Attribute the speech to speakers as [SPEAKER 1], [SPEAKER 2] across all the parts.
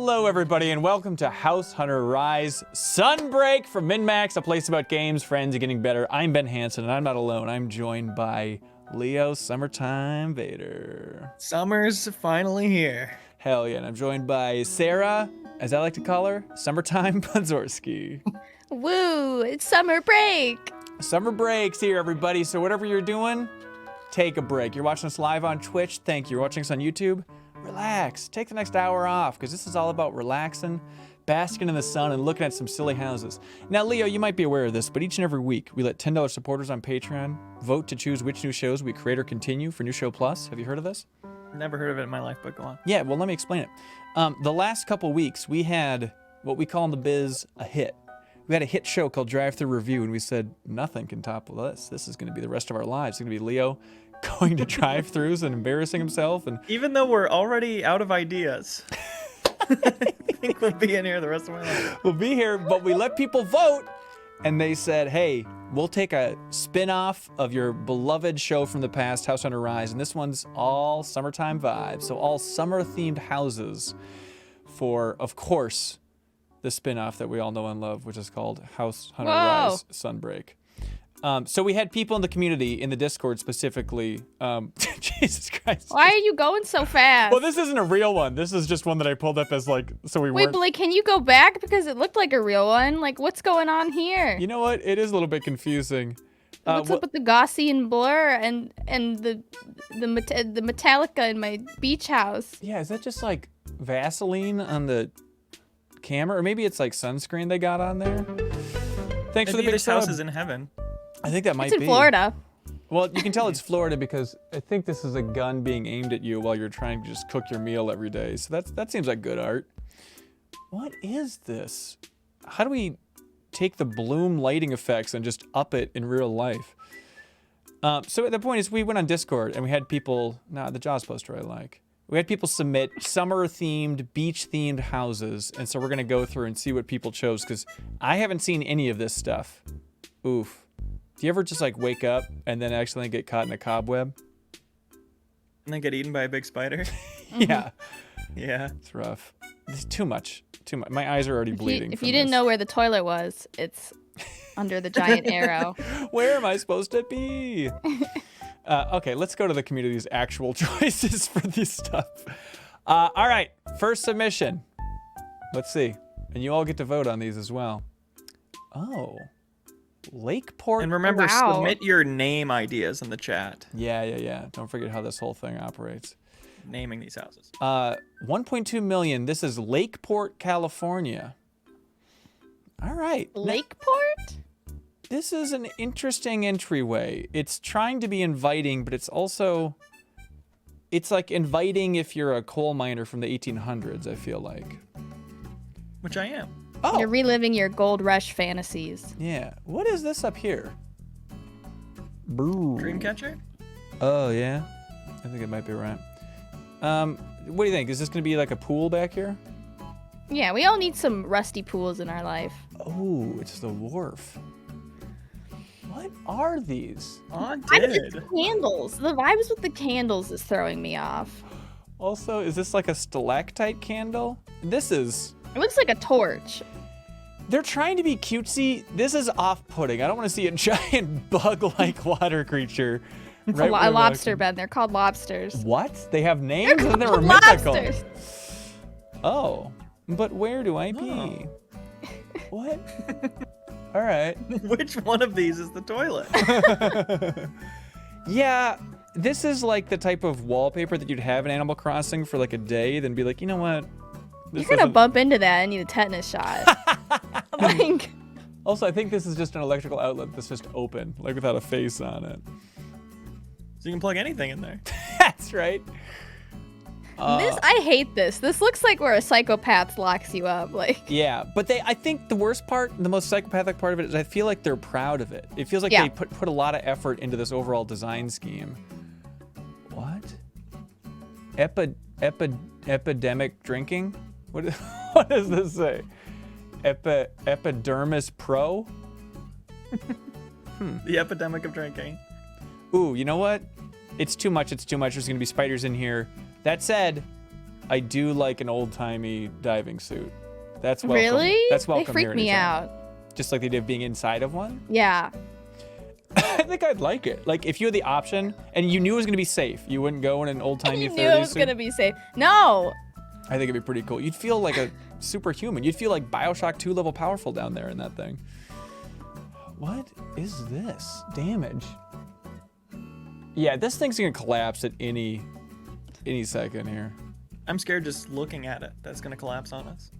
[SPEAKER 1] Hello, everybody, and welcome to House Hunter Rise Sunbreak from MinnMax, a place about games, friends, and getting better. I'm Ben Hansen, and I'm not alone. I'm joined by Leo Summertime Vader.
[SPEAKER 2] Summer's finally here.
[SPEAKER 1] Hell yeah, and I'm joined by Sarah, as I like to call her, Summertime Ponzorski.
[SPEAKER 3] Woo, it's summer break.
[SPEAKER 1] Summer break's here, everybody, so whatever you're doing, take a break. You're watching us live on Twitch, thank you. You're watching us on YouTube, relax. Take the next hour off, because this is all about relaxing, basking in the sun, and looking at some silly houses. Now, Leo, you might be aware of this, but each and every week, we let $10 supporters on Patreon vote to choose which new shows we create or continue for New Show Plus. Have you heard of this?
[SPEAKER 2] Never heard of it in my life, but go on.
[SPEAKER 1] Yeah, well, let me explain it. The last couple weeks, we had what we call in the biz a hit. We had a hit show called Drive Thru Review, and we said, nothing can topple this. This is going to be the rest of our lives. It's going to be Leo going to drive-thrus and embarrassing himself. And
[SPEAKER 2] Even though we're already out of ideas, I think we'll be in here the rest of my life.
[SPEAKER 1] we'll be here, but we let people vote, and they said, hey, we'll take a spin-off of your beloved show from the past, House Hunter Rise, and this one's all summertime vibes, so all summer-themed houses for, of course, the spin-off that we all know and love, which is called House Hunter Rise Sunbreak. So we had people in the community, in the Discord specifically. Jesus Christ.
[SPEAKER 3] Why are you going so fast?
[SPEAKER 1] Well, this isn't a real one. This is just one that I pulled up as like, so we
[SPEAKER 3] Wait,
[SPEAKER 1] weren't.
[SPEAKER 3] but like, can you go back because it looked like a real one? Like, what's going on here?
[SPEAKER 1] You know what? It is a little bit confusing.
[SPEAKER 3] What's up with the Gaussian blur and the Metallica in my beach house?
[SPEAKER 1] Yeah, is that just like Vaseline on the camera? Or maybe it's like sunscreen they got on there? Thanks for the
[SPEAKER 2] Maybe
[SPEAKER 1] big
[SPEAKER 2] this house
[SPEAKER 1] sub.
[SPEAKER 2] is in heaven.
[SPEAKER 1] I think that might
[SPEAKER 3] It's
[SPEAKER 1] be.
[SPEAKER 3] in Florida.
[SPEAKER 1] Well, you can tell it's Florida because I think this is a gun being aimed at you while you're trying to just cook your meal every day. So that seems like good art. What is this? How do we take the bloom lighting effects and just up it in real life? So the point is, we went on Discord and we had people. The Jaws poster I like. We had people submit summer-themed, beach-themed houses, and so we're gonna go through and see what people chose because I haven't seen any of this stuff. Oof. Do you ever just like wake up and then accidentally get caught in a cobweb?
[SPEAKER 2] And then get eaten by a big spider.
[SPEAKER 1] Yeah,
[SPEAKER 2] Yeah.
[SPEAKER 1] it's rough. It's too much. Too much. My eyes are already bleeding.
[SPEAKER 3] If
[SPEAKER 1] from
[SPEAKER 3] you didn't
[SPEAKER 1] this.
[SPEAKER 3] know where the toilet was, it's under the giant arrow.
[SPEAKER 1] Where am I supposed to be? Okay, let's go to the community's actual choices for this stuff. All right, first submission. Let's see. And you all get to vote on these as well. Oh, Lakeport.
[SPEAKER 2] And remember,
[SPEAKER 3] Wow.
[SPEAKER 2] submit your name ideas in the chat.
[SPEAKER 1] Yeah. Don't forget how this whole thing operates.
[SPEAKER 2] Naming these houses.
[SPEAKER 1] 1.2 million. This is Lakeport, California. All right.
[SPEAKER 3] Lakeport?
[SPEAKER 1] This is an interesting entryway. It's trying to be inviting, but it's also, it's like inviting if you're a coal miner from the 1800s, I feel like.
[SPEAKER 2] Which I am.
[SPEAKER 1] Oh,
[SPEAKER 3] You're reliving your gold rush fantasies.
[SPEAKER 1] yeah. What is this up here? Boo.
[SPEAKER 2] Dreamcatcher?
[SPEAKER 1] Oh, yeah. I think it might be right. What do you think? Is this going to be like a pool back here?
[SPEAKER 3] Yeah, we all need some rusty pools in our life.
[SPEAKER 1] Oh, it's the wharf. What are these?
[SPEAKER 2] On
[SPEAKER 3] Why is
[SPEAKER 2] did.
[SPEAKER 3] it candles? The vibes with the candles is throwing me off.
[SPEAKER 1] Also, is this like a stalactite candle? This is...
[SPEAKER 3] It looks like a torch.
[SPEAKER 1] They're trying to be cutesy. This is off-putting. I don't want to see a giant bug-like water creature.
[SPEAKER 3] It's
[SPEAKER 1] right
[SPEAKER 3] a
[SPEAKER 1] where
[SPEAKER 3] lobster,
[SPEAKER 1] I'm
[SPEAKER 3] Ben. They're called lobsters.
[SPEAKER 1] walking. What? They have names?
[SPEAKER 3] They're
[SPEAKER 1] And they were
[SPEAKER 3] called
[SPEAKER 1] mythical.
[SPEAKER 3] lobsters.
[SPEAKER 1] Oh, but where do I pee? What? All right.
[SPEAKER 2] Which one of these is the toilet?
[SPEAKER 1] Yeah, this is like the type of wallpaper that you'd have in Animal Crossing for like a day, then be like, you know what? This
[SPEAKER 3] You're gonna
[SPEAKER 1] doesn't-
[SPEAKER 3] bump into that and need a tetanus shot. Like,
[SPEAKER 1] Also, I think this is just an electrical outlet that's just open, like without a face on it.
[SPEAKER 2] So you can plug anything in there.
[SPEAKER 1] That's right.
[SPEAKER 3] I hate this. This looks like where a psychopath locks you up. Like,
[SPEAKER 1] Yeah, but I think the worst part, the most psychopathic part of it is I feel like they're proud of it. It feels like
[SPEAKER 3] Yeah.
[SPEAKER 1] they put a lot of effort into this overall design scheme. What? Epidemic drinking? What, what does this say? Epidermis Pro?
[SPEAKER 2] The epidemic of drinking.
[SPEAKER 1] Ooh, you know what? It's too much. There's going to be spiders in here. That said, I do like an old-timey diving suit. That's welcome.
[SPEAKER 3] Really?
[SPEAKER 1] That's welcome.
[SPEAKER 3] They freak
[SPEAKER 1] here
[SPEAKER 3] me
[SPEAKER 1] anytime.
[SPEAKER 3] out.
[SPEAKER 1] Just like the idea of being inside of one.
[SPEAKER 3] Yeah.
[SPEAKER 1] I think I'd like it. Like if you had the option and you knew it was gonna be safe, you wouldn't go in an old-timey
[SPEAKER 3] You
[SPEAKER 1] 30s
[SPEAKER 3] knew it was
[SPEAKER 1] suit.
[SPEAKER 3] gonna be safe. No.
[SPEAKER 1] I think it'd be pretty cool. You'd feel like a superhuman. You'd feel like Bioshock 2 level powerful down there in that thing. What is this? Damage. Yeah, this thing's gonna collapse at any second here.
[SPEAKER 2] I'm scared just looking at it. That's gonna collapse on us.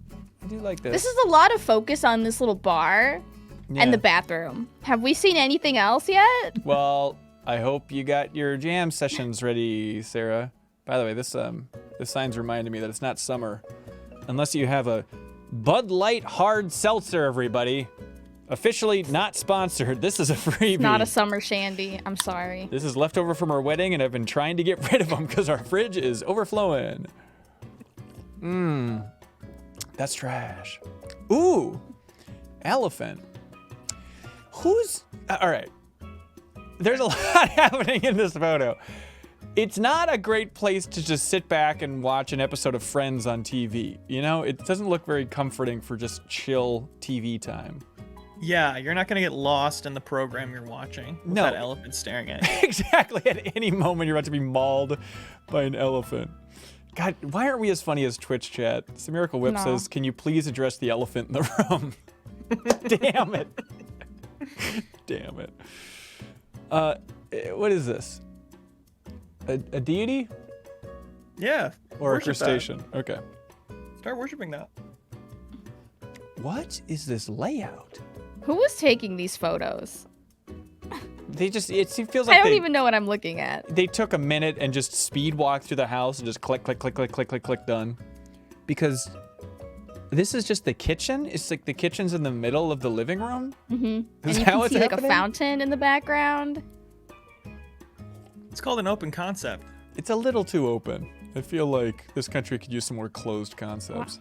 [SPEAKER 1] I do like this.
[SPEAKER 3] This is a lot of focus on this little bar
[SPEAKER 1] Yeah.
[SPEAKER 3] and the bathroom. Have we seen anything else yet?
[SPEAKER 1] Well, I hope you got your jam sessions ready, Sarah. By the way, this sign's reminding me that it's not summer unless you have a Bud Light hard seltzer, everybody. Officially not sponsored. This is a freebie.
[SPEAKER 3] Not a summer shandy. I'm sorry.
[SPEAKER 1] This is leftover from our wedding, and I've been trying to get rid of them because our fridge is overflowing. That's trash. Ooh, elephant. Who's all right? There's a lot happening in this photo. It's not a great place to just sit back and watch an episode of Friends on TV. You know, it doesn't look very comforting for just chill TV time.
[SPEAKER 2] Yeah, you're not gonna get lost in the program you're watching with
[SPEAKER 1] No.
[SPEAKER 2] that elephant staring at you.
[SPEAKER 1] Exactly. At any moment, you're about to be mauled by an elephant. God, why aren't we as funny as Twitch chat? Miracle Whip
[SPEAKER 3] No.
[SPEAKER 1] says, "Can you please address the elephant in the room?" Damn it. Damn it. What is this? A deity
[SPEAKER 2] Yeah.
[SPEAKER 1] or a
[SPEAKER 2] worship that.
[SPEAKER 1] crustacean? Okay.
[SPEAKER 2] Start worshiping that.
[SPEAKER 1] What is this layout?
[SPEAKER 3] Who was taking these photos?
[SPEAKER 1] They just, it feels like
[SPEAKER 3] I don't even know what I'm looking at.
[SPEAKER 1] they took a minute and just speed walked through the house and just click, click, click, click, click, click, click, done. Because this is just the kitchen. It's like the kitchen's in the middle of the living room.
[SPEAKER 3] Mm-hmm.
[SPEAKER 1] Is
[SPEAKER 3] And you
[SPEAKER 1] that
[SPEAKER 3] can
[SPEAKER 1] what's
[SPEAKER 3] see like a
[SPEAKER 1] happening?
[SPEAKER 3] fountain in the background.
[SPEAKER 2] It's called an open concept.
[SPEAKER 1] It's a little too open. I feel like this country could use some more closed concepts.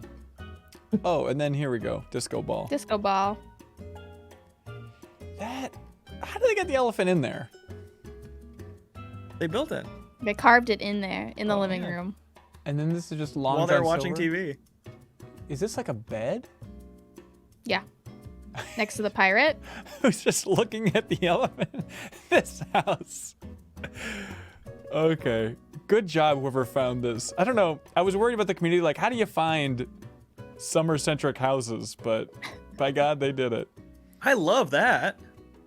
[SPEAKER 1] Oh, and then here we go. Disco ball.
[SPEAKER 3] Disco ball.
[SPEAKER 1] How did they get the elephant in there?
[SPEAKER 2] They built it
[SPEAKER 3] They carved it in there in the living
[SPEAKER 2] yeah.
[SPEAKER 3] room.
[SPEAKER 1] And then this is just long
[SPEAKER 2] while they're
[SPEAKER 1] John
[SPEAKER 2] watching
[SPEAKER 1] Silver?
[SPEAKER 2] TV.
[SPEAKER 1] Is this like a bed?
[SPEAKER 3] Yeah. Next to the pirate.
[SPEAKER 1] Who's just looking at the elephant in this house? Okay. Good job, whoever found this. I don't know. I was worried about the community. Like, how do you find summer-centric houses? But by God, they did it.
[SPEAKER 2] I love that.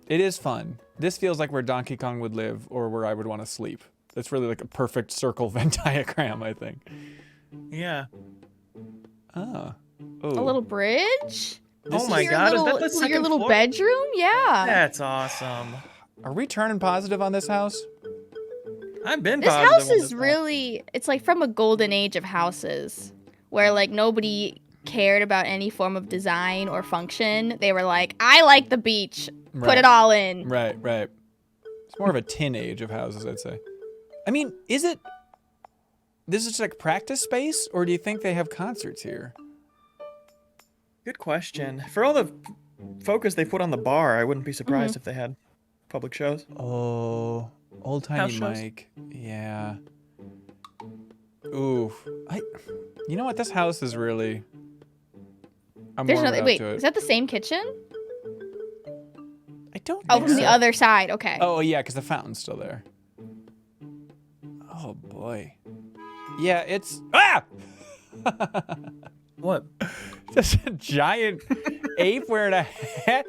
[SPEAKER 1] It is fun. This feels like where Donkey Kong would live or where I would want to sleep. That's really like a perfect circle Venn diagram, I think.
[SPEAKER 2] Yeah.
[SPEAKER 1] Ah.
[SPEAKER 3] A
[SPEAKER 1] Ooh.
[SPEAKER 3] little bridge.
[SPEAKER 2] Oh my
[SPEAKER 3] Your
[SPEAKER 2] God!
[SPEAKER 3] little,
[SPEAKER 2] Is that the
[SPEAKER 3] your
[SPEAKER 2] second
[SPEAKER 3] little
[SPEAKER 2] floor?
[SPEAKER 3] bedroom? Yeah.
[SPEAKER 2] That's awesome.
[SPEAKER 1] Are we turning positive on this house?
[SPEAKER 2] I've been.
[SPEAKER 3] This
[SPEAKER 2] positive
[SPEAKER 3] house
[SPEAKER 2] on
[SPEAKER 3] is
[SPEAKER 2] this one.
[SPEAKER 3] really, it's like from a golden age of houses where like nobody cared about any form of design or function. They were like, I like the beach. Put
[SPEAKER 1] Right.
[SPEAKER 3] it all in.
[SPEAKER 1] Right, right. It's more of a tin age of houses, I'd say. I mean, is it... This is just like practice space, or do you think they have concerts here?
[SPEAKER 2] Good question. For all the focus they put on the bar, I wouldn't be surprised if they had public shows.
[SPEAKER 1] Oh, old
[SPEAKER 2] House
[SPEAKER 1] timey
[SPEAKER 2] shows?
[SPEAKER 1] Mike. Yeah. Oof. You know what? This house is really. I'm
[SPEAKER 3] There's
[SPEAKER 1] warming
[SPEAKER 3] another,
[SPEAKER 1] up
[SPEAKER 3] wait,
[SPEAKER 1] to it.
[SPEAKER 3] is that the same kitchen?
[SPEAKER 1] I don't.
[SPEAKER 3] Oh,
[SPEAKER 1] think
[SPEAKER 3] from the
[SPEAKER 1] so.
[SPEAKER 3] other side. Okay.
[SPEAKER 1] Oh yeah, because the fountain's still there. Oh boy. Yeah, it's
[SPEAKER 2] What?
[SPEAKER 1] just a giant ape wearing a hat.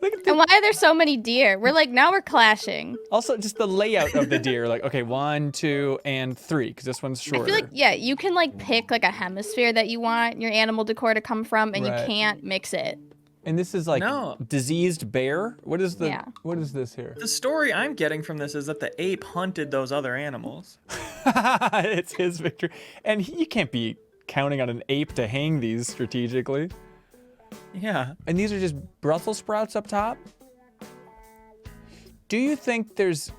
[SPEAKER 1] Look at the
[SPEAKER 3] And why are there so many deer? We're like, now we're clashing.
[SPEAKER 1] Also, just the layout of the deer, like, okay, 1, 2, and 3, because this one's shorter.
[SPEAKER 3] I feel like, yeah, you can like pick like a hemisphere that you want your animal decor to come from, and
[SPEAKER 1] Right.
[SPEAKER 3] you can't mix it.
[SPEAKER 1] And this is like
[SPEAKER 2] No.
[SPEAKER 1] diseased bear. What is the?
[SPEAKER 3] Yeah.
[SPEAKER 1] What is this here?
[SPEAKER 2] The story I'm getting from this is that the ape hunted those other animals.
[SPEAKER 1] It's his victory, and you can't be counting on an ape to hang these strategically.
[SPEAKER 2] Yeah.
[SPEAKER 1] And these are just Brussels sprouts up top. Do you think there's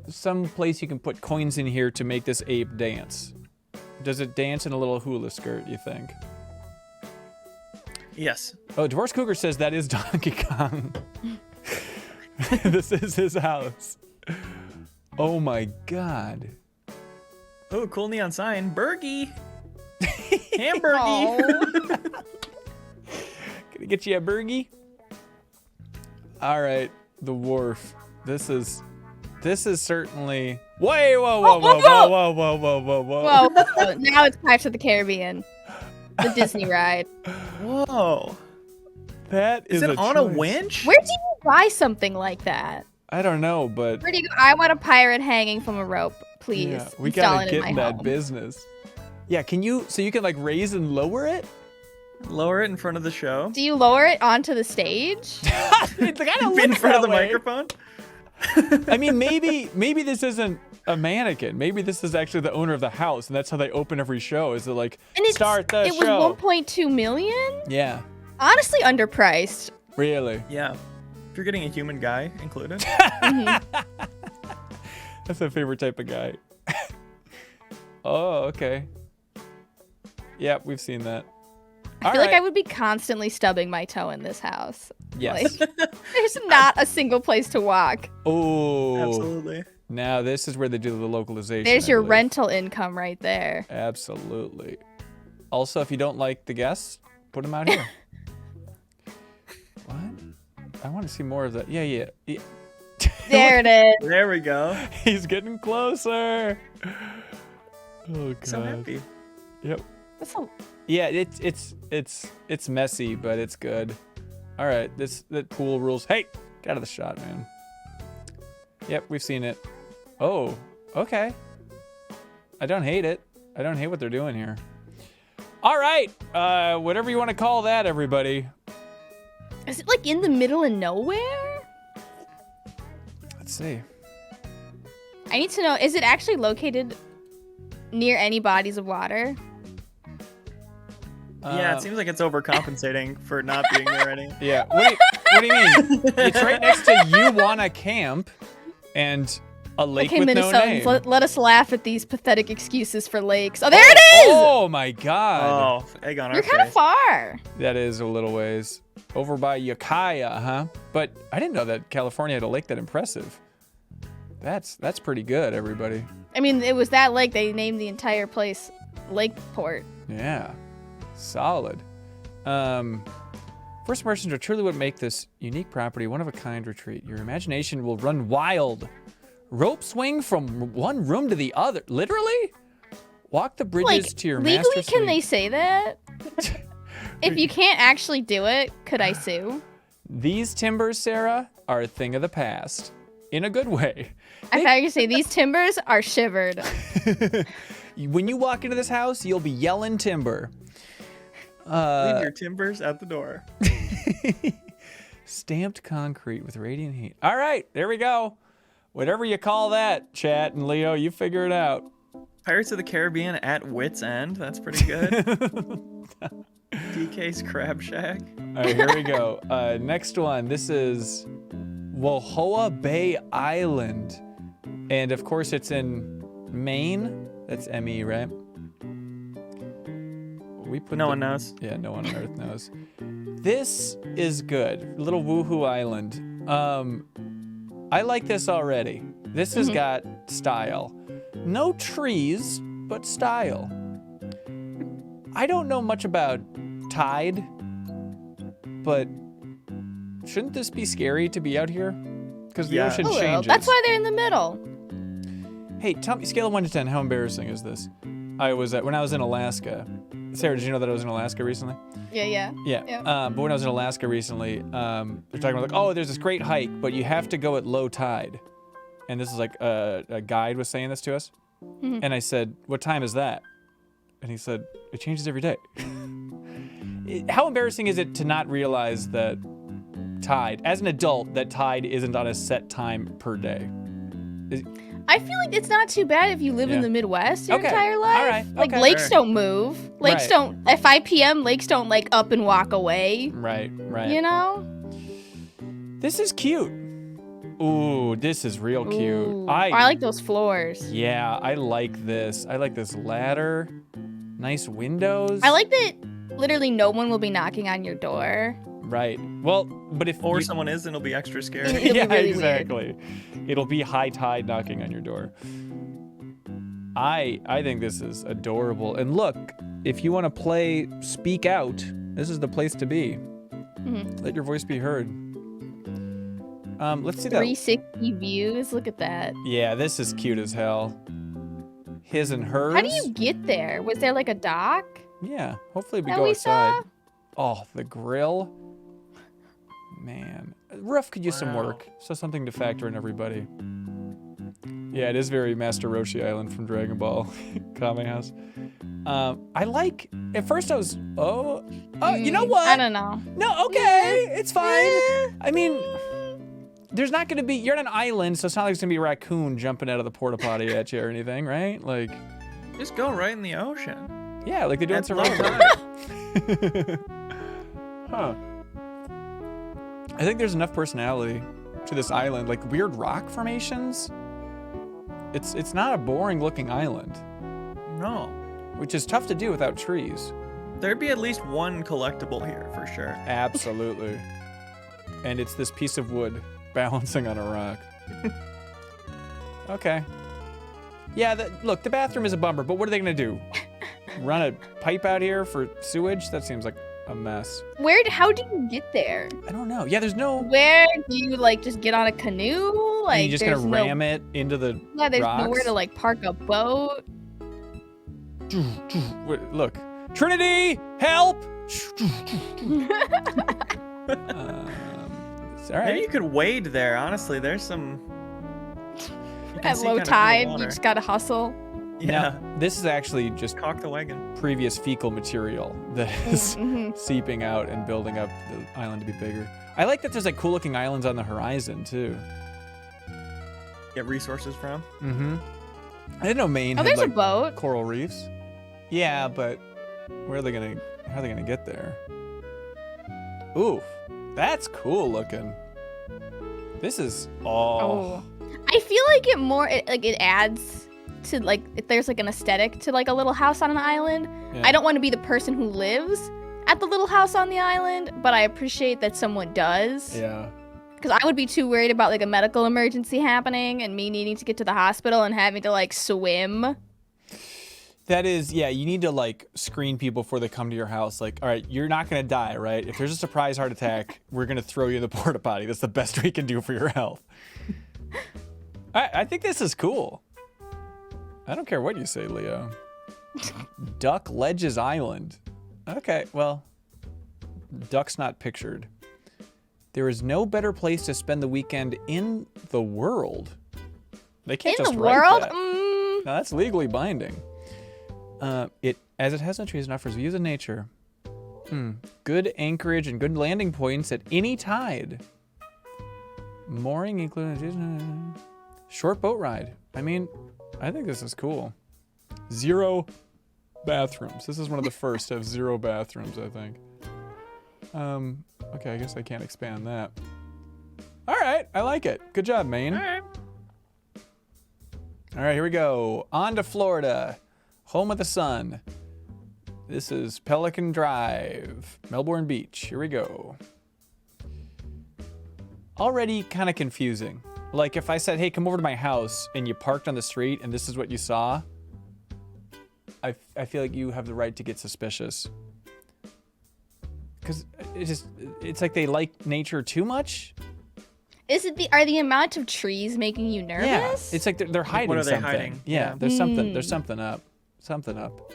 [SPEAKER 1] some place you can put coins in here to make this ape dance? Does it dance in a little hula skirt, you think?
[SPEAKER 2] Yes.
[SPEAKER 1] Oh, Divorce Cougar says that is Donkey Kong. This is his house. Oh my God.
[SPEAKER 2] Oh, cool neon sign. Burgie. Hamburgie.
[SPEAKER 3] Oh.
[SPEAKER 1] Gonna get you a burgie. All right, the wharf. This is certainly. Whoa, whoa, whoa, whoa, whoa, whoa, whoa, whoa, whoa, whoa.
[SPEAKER 3] Whoa, now it's Pirates of the Caribbean, the Disney ride.
[SPEAKER 2] Whoa.
[SPEAKER 1] That
[SPEAKER 2] Is
[SPEAKER 1] is
[SPEAKER 2] it on a
[SPEAKER 1] choice.
[SPEAKER 2] winch?
[SPEAKER 3] Where do you buy something like that?
[SPEAKER 1] I don't know, but
[SPEAKER 3] Where do you go? I want a pirate hanging from a rope, please.
[SPEAKER 1] yeah, we
[SPEAKER 3] Install
[SPEAKER 1] gotta
[SPEAKER 3] it
[SPEAKER 1] get
[SPEAKER 3] in
[SPEAKER 1] in
[SPEAKER 3] my
[SPEAKER 1] that
[SPEAKER 3] home.
[SPEAKER 1] business. Yeah, can you? So you can like raise and lower it?
[SPEAKER 2] Lower it in front of the show.
[SPEAKER 3] Do you lower it onto the stage?
[SPEAKER 1] It's kind of
[SPEAKER 2] In front of the microphone?
[SPEAKER 1] I mean, maybe this isn't a mannequin. Maybe this is actually the owner of the house, and that's how they open every show. Is it like
[SPEAKER 3] And it's,
[SPEAKER 1] start the
[SPEAKER 3] it
[SPEAKER 1] show?
[SPEAKER 3] was 1.2 million?
[SPEAKER 1] Yeah,
[SPEAKER 3] Honestly, underpriced.
[SPEAKER 1] really.
[SPEAKER 2] Yeah. If you're getting a human guy included.
[SPEAKER 3] Mhm.
[SPEAKER 1] That's my favorite type of guy. Oh, okay. Yeah, we've seen that.
[SPEAKER 3] I feel like I would be constantly stubbing my toe in this house.
[SPEAKER 1] Yes.
[SPEAKER 3] Like, there's not a single place to walk.
[SPEAKER 1] Oh.
[SPEAKER 2] Absolutely.
[SPEAKER 1] Now this is where they do the localization.
[SPEAKER 3] There's
[SPEAKER 1] I
[SPEAKER 3] your
[SPEAKER 1] believe.
[SPEAKER 3] rental income right there.
[SPEAKER 1] Absolutely. Also, if you don't like the guests, put them out here. What? I want to see more of that. Yeah.
[SPEAKER 3] There it is.
[SPEAKER 2] There we go.
[SPEAKER 1] He's getting closer. Oh god.
[SPEAKER 2] So happy.
[SPEAKER 1] Yep.
[SPEAKER 3] That's a,
[SPEAKER 1] Yeah, it's messy, but it's good. All right, that pool rules. Hey, get out of the shot, man. Yep, we've seen it. Oh, okay. I don't hate it. I don't hate what they're doing here. All right, whatever you want to call that, everybody.
[SPEAKER 3] is it like in the middle of nowhere?
[SPEAKER 1] Let's see.
[SPEAKER 3] I need to know, is it actually located near any bodies of water?
[SPEAKER 2] Yeah, it seems like it's overcompensating for not being there any.
[SPEAKER 1] Yeah. What do you mean? It's right next to You Wanna Camp and a lake
[SPEAKER 3] Okay,
[SPEAKER 1] with no
[SPEAKER 3] Minnesotans,
[SPEAKER 1] name.
[SPEAKER 3] let us laugh at these pathetic excuses for lakes. Oh, there it is!
[SPEAKER 1] Oh my god.
[SPEAKER 2] Oh, egg on our
[SPEAKER 3] You're kind of
[SPEAKER 2] face.
[SPEAKER 3] far.
[SPEAKER 1] That is a little ways. Over by Ukiah, huh? But I didn't know that California had a lake that impressive. That's pretty good, everybody.
[SPEAKER 3] I mean, it was that lake they named the entire place Lakeport.
[SPEAKER 1] Yeah. Solid. First impressions are truly what make this unique property one of a kind retreat. Your imagination will run wild. Rope swing from one room to the other. Literally? Walk the bridges
[SPEAKER 3] Like,
[SPEAKER 1] to your
[SPEAKER 3] legally,
[SPEAKER 1] master
[SPEAKER 3] can they
[SPEAKER 1] suite.
[SPEAKER 3] say that? If you can't actually do it, could I sue?
[SPEAKER 1] These timbers, Sarah, are a thing of the past. In a good way.
[SPEAKER 3] I thought you could say these timbers are shivered.
[SPEAKER 1] When you walk into this house, you'll be yelling timber.
[SPEAKER 2] Leave your timbers at the door.
[SPEAKER 1] Stamped concrete with radiant heat. All right, there we go. Whatever you call that, Chat and Leo, you figure it out.
[SPEAKER 2] Pirates of the Caribbean at wit's end. That's pretty good. DK's Crab Shack.
[SPEAKER 1] All right, here we go. Next one. This is Wahoa Bay Island. And of course, it's in Maine. That's ME, right? We put
[SPEAKER 2] No
[SPEAKER 1] the-
[SPEAKER 2] one knows.
[SPEAKER 1] Yeah, no one on earth knows. This is good. Little Woohoo Island. I like this already. This has got style. No trees, but style. I don't know much about Tide, but shouldn't this be scary to be out here? Because the
[SPEAKER 2] Yeah.
[SPEAKER 1] ocean
[SPEAKER 3] A little.
[SPEAKER 1] changes.
[SPEAKER 3] That's why they're in the middle.
[SPEAKER 1] Hey, tell me, scale of 1 to 10, how embarrassing is this? When I was in Alaska. Sarah, did you know that I was in Alaska recently?
[SPEAKER 3] Yeah.
[SPEAKER 1] Yeah. But when I was in Alaska recently, they're talking about like, oh, there's this great hike, but you have to go at low tide. And this is like a guide was saying this to us. And I said, what time is that? And he said, it changes every day. How embarrassing is it to not realize that tide, as an adult, that tide isn't on a set time per day?
[SPEAKER 3] I feel like it's not too bad if you live in
[SPEAKER 1] Yeah.
[SPEAKER 3] the Midwest your
[SPEAKER 1] Okay.
[SPEAKER 3] entire life.
[SPEAKER 1] All right.
[SPEAKER 3] Like
[SPEAKER 1] Okay.
[SPEAKER 3] lakes
[SPEAKER 2] Sure.
[SPEAKER 3] don't move. Lakes
[SPEAKER 1] Right.
[SPEAKER 3] don't at 5 p.m. Lakes don't like up and walk away.
[SPEAKER 1] Right.
[SPEAKER 3] You know?
[SPEAKER 1] This is cute. Ooh, this is real cute.
[SPEAKER 3] Ooh. I like those floors.
[SPEAKER 1] Yeah, I like this. I like this ladder. Nice windows.
[SPEAKER 3] I like that literally no one will be knocking on your door.
[SPEAKER 1] Right. Well, but if
[SPEAKER 2] Or
[SPEAKER 1] you-
[SPEAKER 2] someone is, and it'll be extra scary.
[SPEAKER 3] It'll be
[SPEAKER 1] yeah,
[SPEAKER 3] really weird.
[SPEAKER 1] exactly. It'll be high tide knocking on your door. I think this is adorable. And look, if you want to play Speak Out, this is the place to be. Let your voice be heard. Let's see that.
[SPEAKER 3] 360 views. Look at that.
[SPEAKER 1] Yeah, this is cute as hell. His and hers.
[SPEAKER 3] How do you get there? Was there like a dock?
[SPEAKER 1] Yeah, hopefully we
[SPEAKER 3] that
[SPEAKER 1] go
[SPEAKER 3] we
[SPEAKER 1] outside.
[SPEAKER 3] saw?
[SPEAKER 1] Oh, the grill. Man. Roof could use some work. So something to factor in, everybody. Yeah, it is very Master Roshi Island from Dragon Ball Kame House. I like, at first I was, you know what?
[SPEAKER 3] I don't know.
[SPEAKER 1] No, okay, it's fine. I mean, there's not gonna be, you're on an island, so it's not like there's gonna be a raccoon jumping out of the porta potty at you or anything, right? Like,
[SPEAKER 2] Just go right in the ocean.
[SPEAKER 1] yeah, like they do in
[SPEAKER 2] That's low
[SPEAKER 1] Survivor. Huh. I think there's enough personality to this island, like weird rock formations. It's not a boring looking island,
[SPEAKER 2] No.
[SPEAKER 1] which is tough to do without trees.
[SPEAKER 2] There'd be at least one collectible here for sure.
[SPEAKER 1] Absolutely. And it's this piece of wood balancing on a rock. Okay. Yeah, look, the bathroom is a bummer, but what are they gonna do? Run a pipe out here for sewage? That seems like a mess.
[SPEAKER 3] How do you get there?
[SPEAKER 1] I don't know. Yeah, there's no.
[SPEAKER 3] Where do you like just get on a canoe? Like
[SPEAKER 1] And you just
[SPEAKER 3] there's
[SPEAKER 1] gonna ram it into the
[SPEAKER 3] Yeah, there's
[SPEAKER 1] rocks?
[SPEAKER 3] nowhere to like park a boat.
[SPEAKER 1] Wait, look, Trinity, help! All right.
[SPEAKER 2] Maybe you could wade there. Honestly, there's some. You can
[SPEAKER 3] At
[SPEAKER 2] see
[SPEAKER 3] low
[SPEAKER 2] kinda through the
[SPEAKER 3] tide, you
[SPEAKER 2] water.
[SPEAKER 3] just gotta hustle.
[SPEAKER 2] Yeah.
[SPEAKER 1] Now, this is actually just
[SPEAKER 2] Cock the wagon.
[SPEAKER 1] previous fecal material that is
[SPEAKER 3] Mhm.
[SPEAKER 1] seeping out and building up the island to be bigger. I like that there's like cool looking islands on the horizon too.
[SPEAKER 2] Get resources from.
[SPEAKER 1] Mm-hmm. I didn't know Maine
[SPEAKER 3] Oh,
[SPEAKER 1] had
[SPEAKER 3] there's
[SPEAKER 1] like
[SPEAKER 3] a boat.
[SPEAKER 1] coral reefs. Yeah, but how are they gonna get there? Ooh, that's cool looking. This is
[SPEAKER 3] Oh. I feel like it adds to like if there's like an aesthetic to like a little house on an island.
[SPEAKER 1] Yeah.
[SPEAKER 3] I don't want to be the person who lives at the little house on the island, but I appreciate that someone does.
[SPEAKER 1] Yeah.
[SPEAKER 3] Because I would be too worried about like a medical emergency happening and me needing to get to the hospital and having to like swim.
[SPEAKER 1] That is, yeah, you need to like screen people before they come to your house. Like, all right, you're not gonna die, right? If there's a surprise heart attack, we're gonna throw you in the porta potty. That's the best we can do for your health. I think this is cool. I don't care what you say, Leo. Duck Ledges Island. Okay, well, duck's not pictured. There is no better place to spend the weekend in the world. They can't
[SPEAKER 3] In
[SPEAKER 1] just
[SPEAKER 3] the
[SPEAKER 1] write
[SPEAKER 3] world?
[SPEAKER 1] that. No, that's legally binding. As it has no trees and offers views of nature. Good anchorage and good landing points at any tide. Mooring included. Short boat ride. I mean, I think this is cool. 0 bathrooms. This is one of the first to have 0 bathrooms, I think. Okay, I guess I can't expand that. All right, I like it. Good job, Maine.
[SPEAKER 2] All right.
[SPEAKER 1] All right, here we go. On to Florida, home of the sun. This is Pelican Drive, Melbourne Beach. Here we go. Already kind of confusing. Like if I said, hey, come over to my house and you parked on the street and this is what you saw, I feel like you have the right to get suspicious. Because it's like they like nature too much.
[SPEAKER 3] Are the amount of trees making you nervous?
[SPEAKER 1] Yeah, it's like they're hiding
[SPEAKER 2] what are they
[SPEAKER 1] something.
[SPEAKER 2] hiding?
[SPEAKER 1] Yeah,
[SPEAKER 2] Yeah.
[SPEAKER 1] there's something. There's something up. Something up.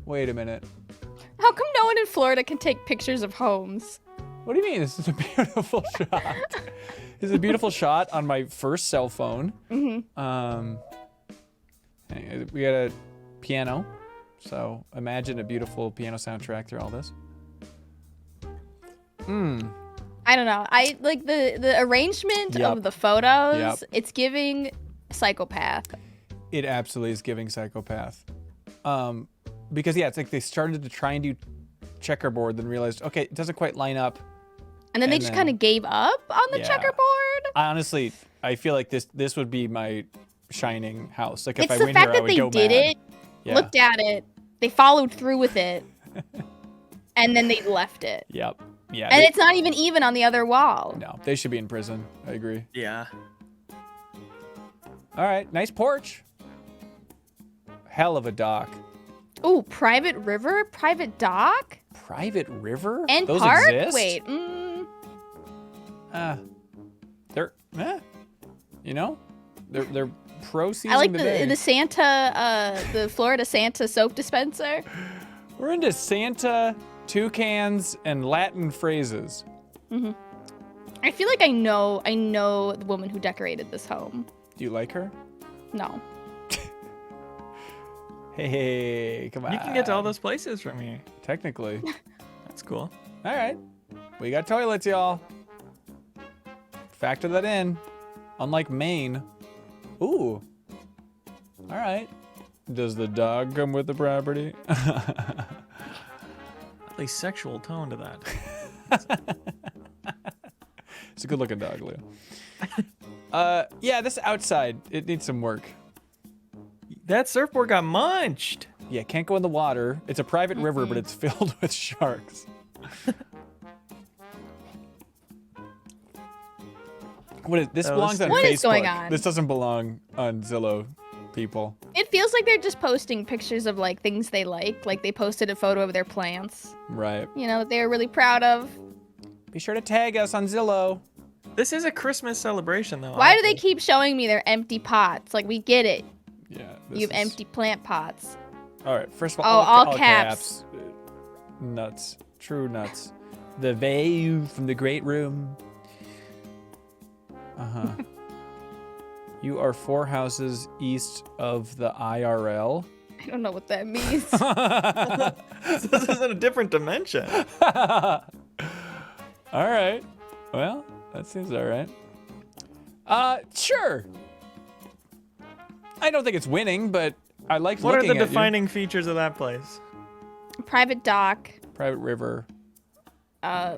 [SPEAKER 1] Wait a minute.
[SPEAKER 3] How come no one in Florida can take pictures of homes?
[SPEAKER 1] What do you mean? This is a beautiful shot. This is a beautiful shot on my first cell phone.
[SPEAKER 3] Mm-hmm.
[SPEAKER 1] We got a piano, so imagine a beautiful piano soundtrack through all this.
[SPEAKER 3] I don't know. I like the arrangement
[SPEAKER 1] Yep.
[SPEAKER 3] of the photos.
[SPEAKER 1] Yep.
[SPEAKER 3] It's giving psychopath.
[SPEAKER 1] It absolutely is giving psychopath. Because yeah, it's like they started to try and do checkerboard, then realized, okay, it doesn't quite line up.
[SPEAKER 3] And then they
[SPEAKER 1] And
[SPEAKER 3] just
[SPEAKER 1] then-
[SPEAKER 3] kind of gave up on the
[SPEAKER 1] Yeah.
[SPEAKER 3] checkerboard.
[SPEAKER 1] Honestly, I feel like this would be my shining house. Like if
[SPEAKER 3] It's
[SPEAKER 1] I
[SPEAKER 3] the
[SPEAKER 1] win
[SPEAKER 3] fact
[SPEAKER 1] here, I
[SPEAKER 3] that
[SPEAKER 1] would
[SPEAKER 3] they
[SPEAKER 1] go
[SPEAKER 3] did
[SPEAKER 1] mad.
[SPEAKER 3] it,
[SPEAKER 1] Yeah.
[SPEAKER 3] looked at it, they followed through with it, and then they left it.
[SPEAKER 1] Yep. Yeah.
[SPEAKER 3] And it's not even on the other wall.
[SPEAKER 1] no, they should be in prison. I agree.
[SPEAKER 2] Yeah.
[SPEAKER 1] All right, nice porch. hell of a dock.
[SPEAKER 3] Ooh, private river, private dock,
[SPEAKER 1] Private river?
[SPEAKER 3] and
[SPEAKER 1] Those
[SPEAKER 3] park.
[SPEAKER 1] exist?
[SPEAKER 3] Wait,
[SPEAKER 1] They're, you know, they're pro-season
[SPEAKER 3] I like
[SPEAKER 1] today.
[SPEAKER 3] the Santa, the Florida Santa soap dispenser.
[SPEAKER 1] We're into Santa, toucans, and Latin phrases.
[SPEAKER 3] I feel like I know the woman who decorated this home.
[SPEAKER 1] Do you like her?
[SPEAKER 3] No.
[SPEAKER 1] Hey, come on.
[SPEAKER 2] You can get to all those places from here.
[SPEAKER 1] Technically.
[SPEAKER 2] That's cool.
[SPEAKER 1] All right. We got toilets, y'all. Factor that in. Unlike Maine. Ooh. All right. Does the dog come with the property?
[SPEAKER 2] At least sexual tone to that.
[SPEAKER 1] It's a good looking dog, Leo. Yeah, this outside, it needs some work.
[SPEAKER 2] That surfboard got munched.
[SPEAKER 1] Yeah, can't go in the water. It's a private river, but it's filled with sharks. What is this?
[SPEAKER 2] Oh,
[SPEAKER 1] Belongs on
[SPEAKER 3] What
[SPEAKER 1] Facebook.
[SPEAKER 3] is going on?
[SPEAKER 1] This doesn't belong on Zillow, people.
[SPEAKER 3] It feels like they're just posting pictures of like things they like. Like they posted a photo of their plants,
[SPEAKER 1] Right.
[SPEAKER 3] you know, that they were really proud of.
[SPEAKER 1] Be sure to tag us on Zillow.
[SPEAKER 2] This is a Christmas celebration, though.
[SPEAKER 3] Why do they keep showing me their empty pots? Like we get it.
[SPEAKER 1] Yeah.
[SPEAKER 3] You have empty plant pots.
[SPEAKER 1] All right. First of
[SPEAKER 3] Oh,
[SPEAKER 1] all,
[SPEAKER 3] all caps.
[SPEAKER 1] Nuts. True nuts. The view from the great room. Uh-huh. You are 4 houses east of the IRL.
[SPEAKER 3] I don't know what that means.
[SPEAKER 2] This is in a different dimension.
[SPEAKER 1] All right. Well, that seems all right. Sure. I don't think it's winning, but I like
[SPEAKER 2] What are
[SPEAKER 1] looking
[SPEAKER 2] the
[SPEAKER 1] at
[SPEAKER 2] defining features of that place?
[SPEAKER 3] Private dock.
[SPEAKER 1] you. Private river.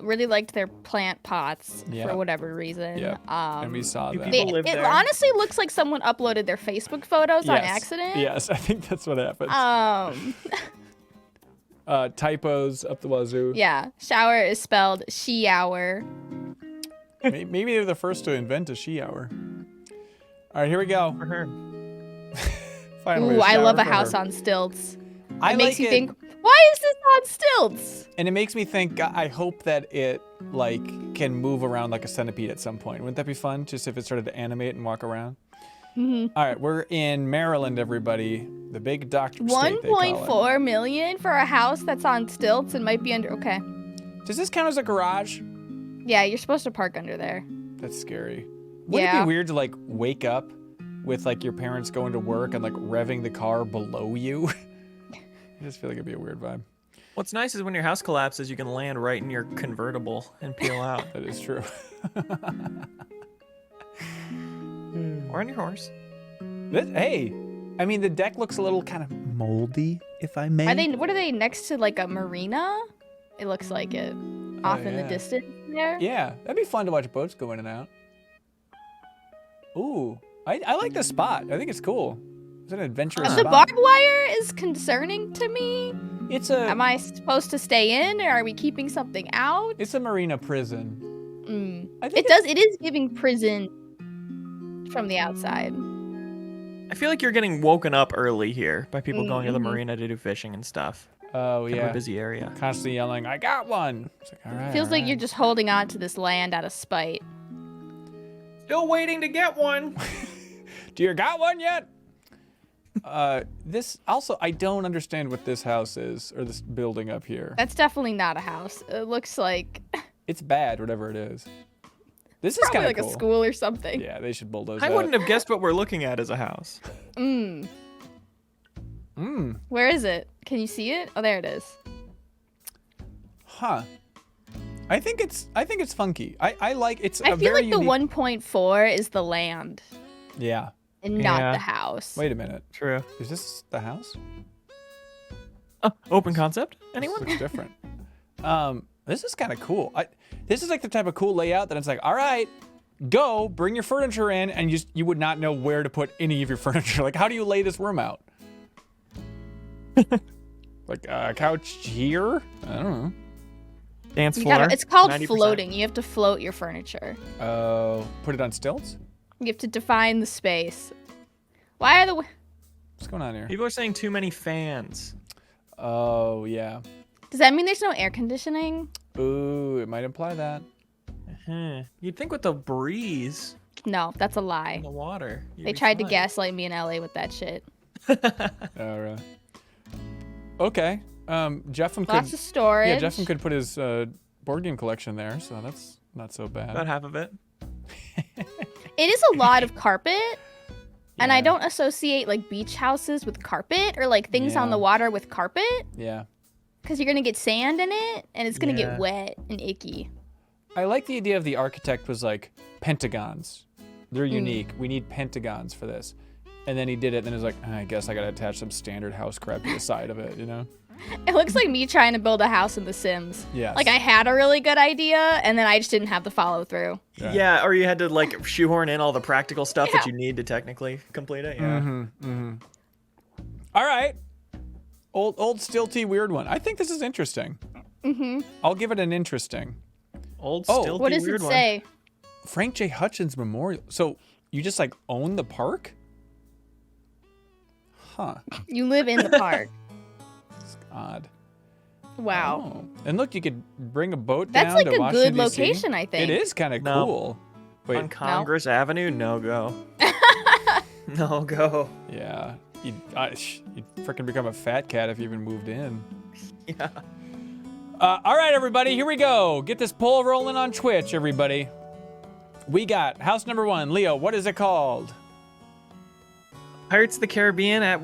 [SPEAKER 3] Really liked their plant pots
[SPEAKER 1] Yeah.
[SPEAKER 3] for whatever reason.
[SPEAKER 1] Yeah. And we saw
[SPEAKER 2] you
[SPEAKER 1] that.
[SPEAKER 2] people-
[SPEAKER 3] They,
[SPEAKER 2] live
[SPEAKER 3] it
[SPEAKER 2] there.
[SPEAKER 3] honestly looks like someone uploaded their Facebook photos on
[SPEAKER 1] Yes.
[SPEAKER 3] accident.
[SPEAKER 1] Yes, I think that's what happened. Typos up the wazoo.
[SPEAKER 3] Yeah. Shower is spelled she-hour.
[SPEAKER 1] Maybe they're the first to invent a she hour. All right, here we go.
[SPEAKER 2] For her.
[SPEAKER 1] Finally,
[SPEAKER 3] Ooh, I love a
[SPEAKER 1] shower for
[SPEAKER 3] house
[SPEAKER 1] her.
[SPEAKER 3] on stilts.
[SPEAKER 1] I
[SPEAKER 3] It makes
[SPEAKER 1] like
[SPEAKER 3] you think, why is this on stilts?
[SPEAKER 1] And it makes me think. I hope that it like can move around like a centipede at some point. Wouldn't that be fun? Just if it started to animate and walk around. All right, we're in Maryland, everybody. The big doctor state. they call it.
[SPEAKER 3] 1.4 million for a house that's on stilts and might be under. Okay.
[SPEAKER 1] Does this count as a garage?
[SPEAKER 3] Yeah, you're supposed to park under there.
[SPEAKER 1] That's scary. Wouldn't it
[SPEAKER 3] Yeah.
[SPEAKER 1] be weird to like wake up with like your parents going to work and like revving the car below you? I just feel like it'd be a weird vibe.
[SPEAKER 2] What's nice is when your house collapses, you can land right in your convertible and peel out.
[SPEAKER 1] That is true.
[SPEAKER 2] Or on your horse.
[SPEAKER 1] Hey, I mean the deck looks a little kind of moldy, if I may.
[SPEAKER 3] Are they? What are they next to? Like a marina? It looks like it. Off in the
[SPEAKER 1] yeah.
[SPEAKER 3] distance there.
[SPEAKER 1] Yeah, that'd be fun to watch boats go in and out. Ooh, I like this spot. I think it's cool. It's an adventurous
[SPEAKER 3] The
[SPEAKER 1] spot.
[SPEAKER 3] barbed wire is concerning to me.
[SPEAKER 1] It's a
[SPEAKER 3] Am I supposed to stay in, or are we keeping something out?
[SPEAKER 1] it's a marina prison. I think
[SPEAKER 3] It does. It is giving prison from the outside.
[SPEAKER 2] I feel like you're getting woken up early here by people going to the
[SPEAKER 3] Mhm.
[SPEAKER 2] marina to do fishing and stuff.
[SPEAKER 1] Oh
[SPEAKER 2] Kind of
[SPEAKER 1] yeah.
[SPEAKER 2] a busy area.
[SPEAKER 1] Constantly yelling, "I got one!" It's like, all right.
[SPEAKER 3] Feels
[SPEAKER 1] all
[SPEAKER 3] like
[SPEAKER 1] right.
[SPEAKER 3] you're just holding on to this land out of spite.
[SPEAKER 2] Still waiting to get one.
[SPEAKER 1] Do you got one yet? This also, I don't understand what this house is or this building up here.
[SPEAKER 3] That's definitely not a house. It looks like
[SPEAKER 1] It's bad, whatever it is. This is
[SPEAKER 3] probably
[SPEAKER 1] kind of
[SPEAKER 3] like
[SPEAKER 1] cool.
[SPEAKER 3] a school or something.
[SPEAKER 1] Yeah, they should bulldoze
[SPEAKER 2] I
[SPEAKER 1] that.
[SPEAKER 2] wouldn't have guessed what we're looking at as a house.
[SPEAKER 3] Where is it? Can you see it? Oh, there it is.
[SPEAKER 1] Huh. I think it's funky. I like it's
[SPEAKER 3] I
[SPEAKER 1] a
[SPEAKER 3] feel
[SPEAKER 1] very
[SPEAKER 3] like the
[SPEAKER 1] unique...
[SPEAKER 3] 1.4 is the land
[SPEAKER 1] Yeah.
[SPEAKER 3] and not
[SPEAKER 2] Yeah.
[SPEAKER 3] the house.
[SPEAKER 1] Wait a minute.
[SPEAKER 2] True.
[SPEAKER 1] Is this the house?
[SPEAKER 2] Open concept? Anyone?
[SPEAKER 1] This looks different. This is kind of cool. This is like the type of cool layout that it's like, all right, go, bring your furniture in, and you would not know where to put any of your furniture. Like, how do you lay this room out? Like a couch here? I don't know.
[SPEAKER 2] Dance
[SPEAKER 3] You
[SPEAKER 2] floor.
[SPEAKER 3] gotta, it's called
[SPEAKER 2] 90%.
[SPEAKER 3] floating. You have to float your furniture.
[SPEAKER 1] Put it on stilts?
[SPEAKER 3] You have to define the space. Why are the
[SPEAKER 1] What's going on here?
[SPEAKER 2] People are saying too many fans.
[SPEAKER 1] Oh, yeah.
[SPEAKER 3] Does that mean there's no air conditioning?
[SPEAKER 1] Ooh, it might imply that.
[SPEAKER 2] You'd think with the breeze
[SPEAKER 3] No, that's a
[SPEAKER 2] in
[SPEAKER 3] lie.
[SPEAKER 2] the water.
[SPEAKER 3] They tried to gaslight me in LA with that shit.
[SPEAKER 1] Oh, really? Okay. Jeffem
[SPEAKER 3] Lots
[SPEAKER 1] could.
[SPEAKER 3] of storage.
[SPEAKER 1] Yeah, Jeffem could put his board game collection there, so that's not so bad.
[SPEAKER 2] About half of it.
[SPEAKER 3] It is a lot of carpet. And I
[SPEAKER 1] Yeah.
[SPEAKER 3] don't associate like beach houses with carpet or like things on
[SPEAKER 1] Yeah.
[SPEAKER 3] the water with carpet
[SPEAKER 1] Yeah.
[SPEAKER 3] because you're gonna get sand in it and it's gonna
[SPEAKER 2] Yeah.
[SPEAKER 3] get wet and icky.
[SPEAKER 1] I like the idea of the architect was like pentagons. They're
[SPEAKER 3] Mm.
[SPEAKER 1] unique. We need pentagons for this. And then he did it, and then he was like, I guess I gotta attach some standard house crap to the side of it, you know?
[SPEAKER 3] It looks like me trying to build a house in The Sims.
[SPEAKER 1] Yes.
[SPEAKER 3] Like I had a really good idea and then I just didn't have the follow through.
[SPEAKER 1] Yeah.
[SPEAKER 2] Yeah, or you had to like shoehorn in all the practical stuff that you need to technically complete it. Yeah.
[SPEAKER 1] All right. Old stilty weird one. I think this is interesting. I'll give it an interesting.
[SPEAKER 2] Old
[SPEAKER 1] Oh.
[SPEAKER 2] stilty
[SPEAKER 3] What does
[SPEAKER 2] weird
[SPEAKER 3] it
[SPEAKER 2] one.
[SPEAKER 3] say?
[SPEAKER 1] Frank J. Hutchins Memorial. So you just like own the park? Huh.
[SPEAKER 3] You live in the park.
[SPEAKER 1] It's odd.
[SPEAKER 3] Wow.
[SPEAKER 1] Oh. And look, you could bring a boat
[SPEAKER 3] That's
[SPEAKER 1] down
[SPEAKER 3] like
[SPEAKER 1] to
[SPEAKER 3] a
[SPEAKER 1] Washington,
[SPEAKER 3] good
[SPEAKER 1] DC.
[SPEAKER 3] location, I think.
[SPEAKER 1] It is kind of
[SPEAKER 2] No.
[SPEAKER 1] cool. Wait,
[SPEAKER 2] On Congress Avenue, no go. No go.
[SPEAKER 1] yeah. You'd freaking become a fat cat if you even moved in.
[SPEAKER 2] Yeah.
[SPEAKER 1] All right, everybody, here we go. Get this poll rolling on Twitch, everybody. We got house number 1. Leo, what is it called?
[SPEAKER 2] Pirates of the Caribbean at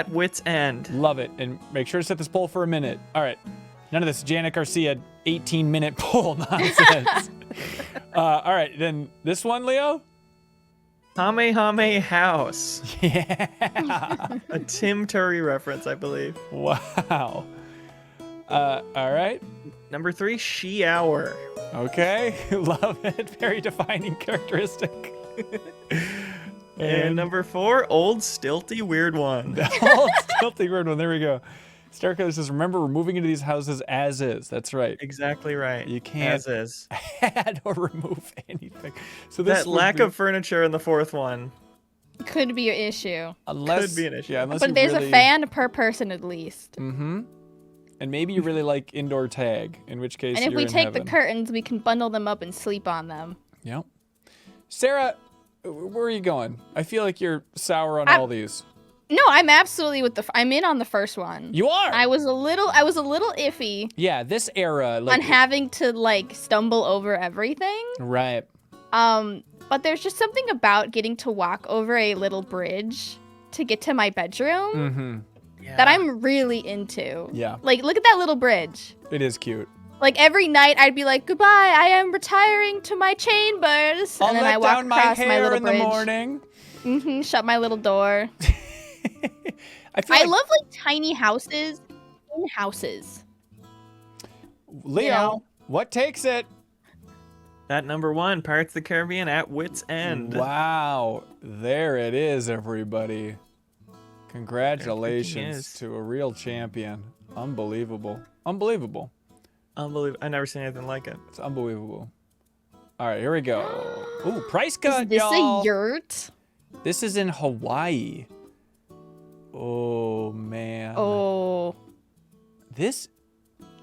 [SPEAKER 2] Wit's End.
[SPEAKER 1] Love it. And make sure to set this poll for a minute. All right. None of this Janet Garcia 18-minute poll nonsense. All right. Then this one, Leo?
[SPEAKER 2] Hamehame House.
[SPEAKER 1] Yeah.
[SPEAKER 2] A Tim Curry reference, I believe.
[SPEAKER 1] Wow. All right.
[SPEAKER 2] Number 3, She Hour.
[SPEAKER 1] Okay. Love it. Very defining characteristic.
[SPEAKER 2] And number 4, Old Stilty Weird One.
[SPEAKER 1] Oh, stilty weird one. There we go. Starco says, remember, we're moving into these houses as is. That's right.
[SPEAKER 2] Exactly right.
[SPEAKER 1] You can't
[SPEAKER 2] As is.
[SPEAKER 1] add or remove anything. So this
[SPEAKER 2] That
[SPEAKER 1] would
[SPEAKER 2] lack
[SPEAKER 1] be-
[SPEAKER 2] of furniture in the 4th one.
[SPEAKER 3] Could be an issue.
[SPEAKER 1] unless,
[SPEAKER 2] could be an issue.
[SPEAKER 1] Yeah, unless
[SPEAKER 3] But
[SPEAKER 1] you
[SPEAKER 3] there's
[SPEAKER 1] really,
[SPEAKER 3] a fan per person at least.
[SPEAKER 1] Mm-hmm. And maybe you really like indoor tag, in which case
[SPEAKER 3] And if
[SPEAKER 1] you're
[SPEAKER 3] we
[SPEAKER 1] in
[SPEAKER 3] take
[SPEAKER 1] heaven.
[SPEAKER 3] the curtains, we can bundle them up and sleep on them.
[SPEAKER 1] Yep. Sarah, where are you going? I feel like you're sour on
[SPEAKER 3] I'm-
[SPEAKER 1] all these.
[SPEAKER 3] No, I'm absolutely with I'm in on the first one.
[SPEAKER 1] You are.
[SPEAKER 3] I was a little iffy
[SPEAKER 1] Yeah, this era. Like,
[SPEAKER 3] on having to like stumble over everything.
[SPEAKER 1] right.
[SPEAKER 3] But there's just something about getting to walk over a little bridge to get to my bedroom
[SPEAKER 1] Mm-hmm.
[SPEAKER 2] Yeah.
[SPEAKER 3] that I'm really into.
[SPEAKER 1] Yeah,
[SPEAKER 3] Like, look at that little bridge.
[SPEAKER 1] it is cute.
[SPEAKER 3] Like every night, I'd be like, "Goodbye, I am retiring to my chambers,"
[SPEAKER 1] I'll
[SPEAKER 3] and then
[SPEAKER 1] let
[SPEAKER 3] I walk
[SPEAKER 1] down my
[SPEAKER 3] across my
[SPEAKER 1] hair
[SPEAKER 3] little
[SPEAKER 1] in
[SPEAKER 3] bridge.
[SPEAKER 1] the morning.
[SPEAKER 3] Shut my little door.
[SPEAKER 1] I feel
[SPEAKER 3] I
[SPEAKER 1] like
[SPEAKER 3] love like tiny houses in houses.
[SPEAKER 1] Leo.
[SPEAKER 3] you know.
[SPEAKER 1] What takes it?
[SPEAKER 2] At number 1, Pirates of the Caribbean at Wit's End.
[SPEAKER 1] Wow, there it is, everybody.
[SPEAKER 2] is.
[SPEAKER 1] Congratulations to a real champion. Unbelievable. Unbelievable.
[SPEAKER 2] Unbelievable. I've never seen anything like it.
[SPEAKER 1] It's unbelievable. All right, here we go. Ooh, price
[SPEAKER 3] Is
[SPEAKER 1] cut,
[SPEAKER 3] this
[SPEAKER 1] y'all.
[SPEAKER 3] a yurt?
[SPEAKER 1] This is in Hawaii. Oh, man.
[SPEAKER 3] Oh,
[SPEAKER 1] This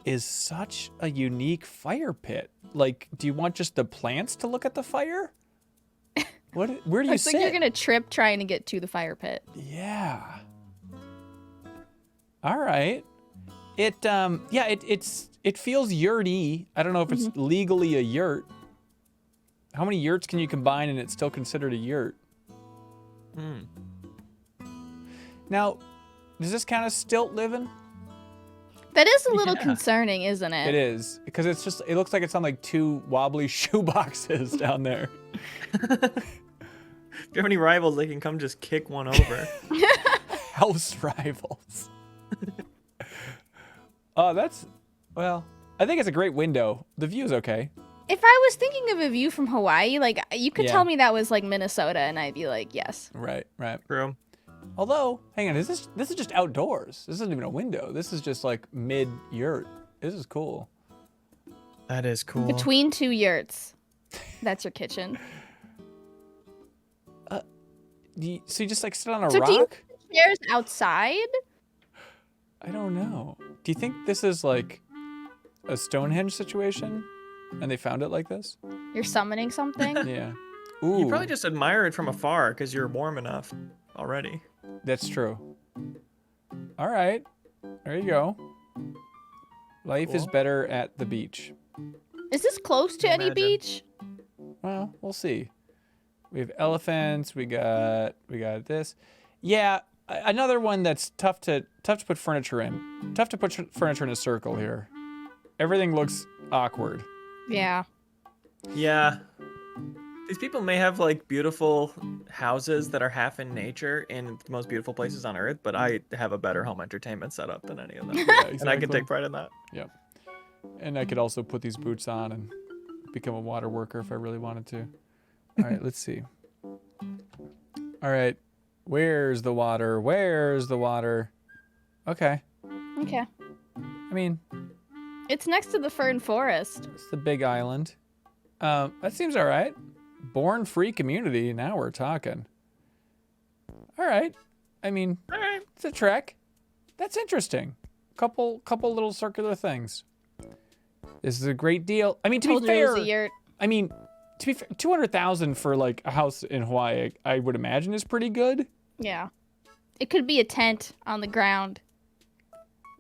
[SPEAKER 1] is such a unique fire pit. Like, do you want just the plants to look at the fire? Where do you
[SPEAKER 3] looks
[SPEAKER 1] sit?
[SPEAKER 3] like you're gonna trip trying to get to the fire pit.
[SPEAKER 1] Yeah. All right. It feels yurty. I don't know if it's legally a yurt. How many yurts can you combine and it's still considered a yurt? Now, does this count as stilt living?
[SPEAKER 3] That is a little
[SPEAKER 2] Yeah.
[SPEAKER 3] concerning, isn't it?
[SPEAKER 1] It is, because it looks like it's on like 2 wobbly shoe boxes down there.
[SPEAKER 2] If you have any rivals, they can come just kick one over.
[SPEAKER 1] House rivals. Oh, I think it's a great window. The view's okay.
[SPEAKER 3] If I was thinking of a view from Hawaii, like you could
[SPEAKER 1] Yeah.
[SPEAKER 3] tell me that was like Minnesota, and I'd be like, yes.
[SPEAKER 1] Right.
[SPEAKER 2] True.
[SPEAKER 1] Although, hang on, this is just outdoors. This isn't even a window. This is just like mid yurt. This is cool.
[SPEAKER 2] That is cool.
[SPEAKER 3] Between 2 yurts. That's your kitchen.
[SPEAKER 1] So you just like sit on a
[SPEAKER 3] So
[SPEAKER 1] rock?
[SPEAKER 3] do you stairs outside?
[SPEAKER 1] I don't know. Do you think this is like a Stonehenge situation, and they found it like this?
[SPEAKER 3] You're summoning something?
[SPEAKER 1] Yeah. Ooh,
[SPEAKER 2] You probably just admire it from afar because you're warm enough already.
[SPEAKER 1] that's true. All right, there you go. Life is
[SPEAKER 2] Cool.
[SPEAKER 1] better at the beach.
[SPEAKER 3] Is this close to any
[SPEAKER 2] Imagine.
[SPEAKER 3] beach?
[SPEAKER 1] Well, we'll see. We have elephants. We got this. Yeah, another one that's tough to put furniture in. Tough to put furniture in a circle here. Everything looks awkward.
[SPEAKER 3] Yeah.
[SPEAKER 2] Yeah. These people may have like beautiful houses that are half in nature in the most beautiful places on earth, but I have a better home entertainment setup than any of them.
[SPEAKER 1] Yeah,
[SPEAKER 2] And I can
[SPEAKER 1] exactly.
[SPEAKER 2] take pride in that.
[SPEAKER 1] And I could also put these boots on and become a water worker if I really wanted to. All right, let's see. All right, where's the water? Where's the water? Okay.
[SPEAKER 3] Okay.
[SPEAKER 1] I mean,
[SPEAKER 3] It's next to the fern forest.
[SPEAKER 1] it's the big island. That seems all right. Born free community. Now we're talking. All right. I mean,
[SPEAKER 2] All right.
[SPEAKER 1] it's a trek. That's interesting. Couple little circular things. This is a great deal. I mean, to
[SPEAKER 3] Told
[SPEAKER 1] be
[SPEAKER 3] you it was
[SPEAKER 1] fair,
[SPEAKER 3] a yurt.
[SPEAKER 1] I mean, to be fair, 200,000 for like a house in Hawaii, I would imagine is pretty good.
[SPEAKER 3] Yeah. It could be a tent on the ground,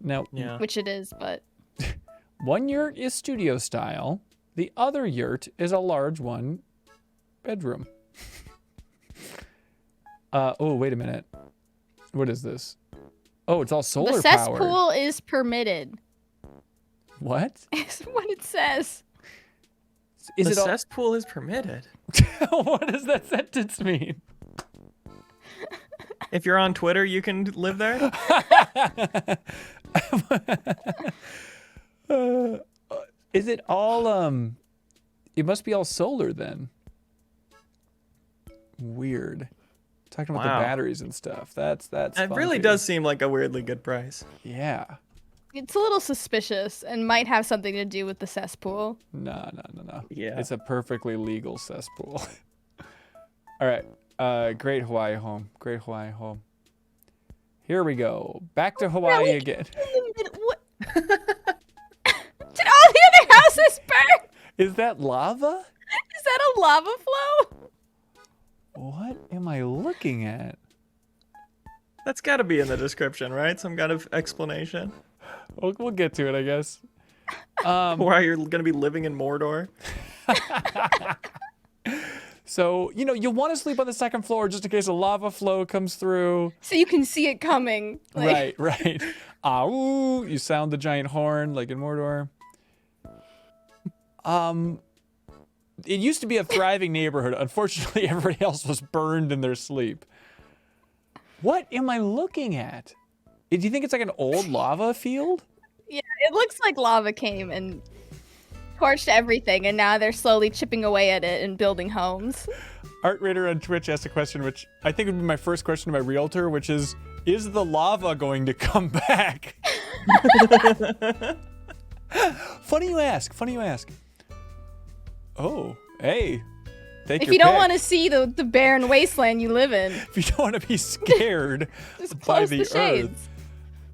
[SPEAKER 1] Now,
[SPEAKER 2] Yeah.
[SPEAKER 3] which it is, but
[SPEAKER 1] one yurt is studio style. The other yurt is a large one bedroom. Oh, wait a minute. What is this? Oh, it's all solar
[SPEAKER 3] the
[SPEAKER 1] powered.
[SPEAKER 3] cesspool is permitted.
[SPEAKER 1] What?
[SPEAKER 3] Is what it says.
[SPEAKER 1] Is
[SPEAKER 2] The
[SPEAKER 1] it all?
[SPEAKER 2] cesspool is permitted.
[SPEAKER 1] What does that sentence mean?
[SPEAKER 2] If you're on Twitter, you can live there.
[SPEAKER 1] Is it all it must be all solar then. Weird. Talking about
[SPEAKER 2] Wow.
[SPEAKER 1] the batteries and stuff. That's
[SPEAKER 2] It really
[SPEAKER 1] funky.
[SPEAKER 2] does seem like a weirdly good price.
[SPEAKER 1] Yeah.
[SPEAKER 3] It's a little suspicious and might have something to do with the cesspool.
[SPEAKER 1] No.
[SPEAKER 2] Yeah.
[SPEAKER 1] It's a perfectly legal cesspool. All right. Great Hawaii home. Great Hawaii home. Here we go. Back to Hawaii
[SPEAKER 3] Really?
[SPEAKER 1] again.
[SPEAKER 3] What? Did all the other houses burn?
[SPEAKER 1] Is that lava?
[SPEAKER 3] Is that a lava flow?
[SPEAKER 1] What am I looking at?
[SPEAKER 2] That's got to be in the description, right? Some kind of explanation.
[SPEAKER 1] We'll get to it, I guess.
[SPEAKER 2] Why you're going to be living in Mordor.
[SPEAKER 1] So, you'll want to sleep on the second floor just in case a lava flow comes through.
[SPEAKER 3] So you can see it coming. Like,
[SPEAKER 1] Right. Ooh, you sound the giant horn like in Mordor. It used to be a thriving neighborhood. Unfortunately, everybody else was burned in their sleep. What am I looking at? Do you think it's like an old lava field?
[SPEAKER 3] Yeah, it looks like lava came and torched everything, and now they're slowly chipping away at it and building homes.
[SPEAKER 1] Art Raider on Twitch asked a question, which I think would be my first question to my realtor, which is the lava going to come back? Funny you ask. Oh, hey. Take
[SPEAKER 3] If
[SPEAKER 1] your
[SPEAKER 3] you don't
[SPEAKER 1] pick.
[SPEAKER 3] want to see the barren wasteland you live in,
[SPEAKER 1] If you don't want to be scared
[SPEAKER 3] just
[SPEAKER 1] by
[SPEAKER 3] close
[SPEAKER 1] the
[SPEAKER 3] the shades.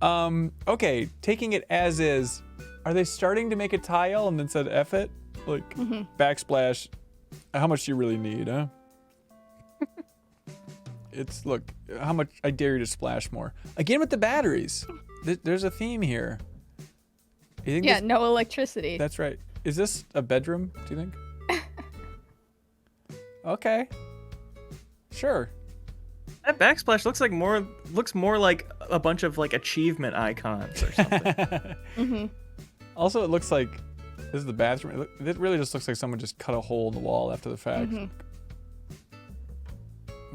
[SPEAKER 1] earth. Okay, taking it as is, are they starting to make a tile and then said F it? Like, backsplash, how much do you really need, huh? Look, how much, I dare you to splash more. Again with the batteries. There's a theme here. You think
[SPEAKER 3] Yeah,
[SPEAKER 1] this-
[SPEAKER 3] no electricity.
[SPEAKER 1] that's right. Is this a bedroom, do you think? Okay. Sure.
[SPEAKER 2] That backsplash looks more like a bunch of like achievement icons or something.
[SPEAKER 1] Also, it looks like this is the bathroom. It really just looks like someone just cut a hole in the wall after the fact.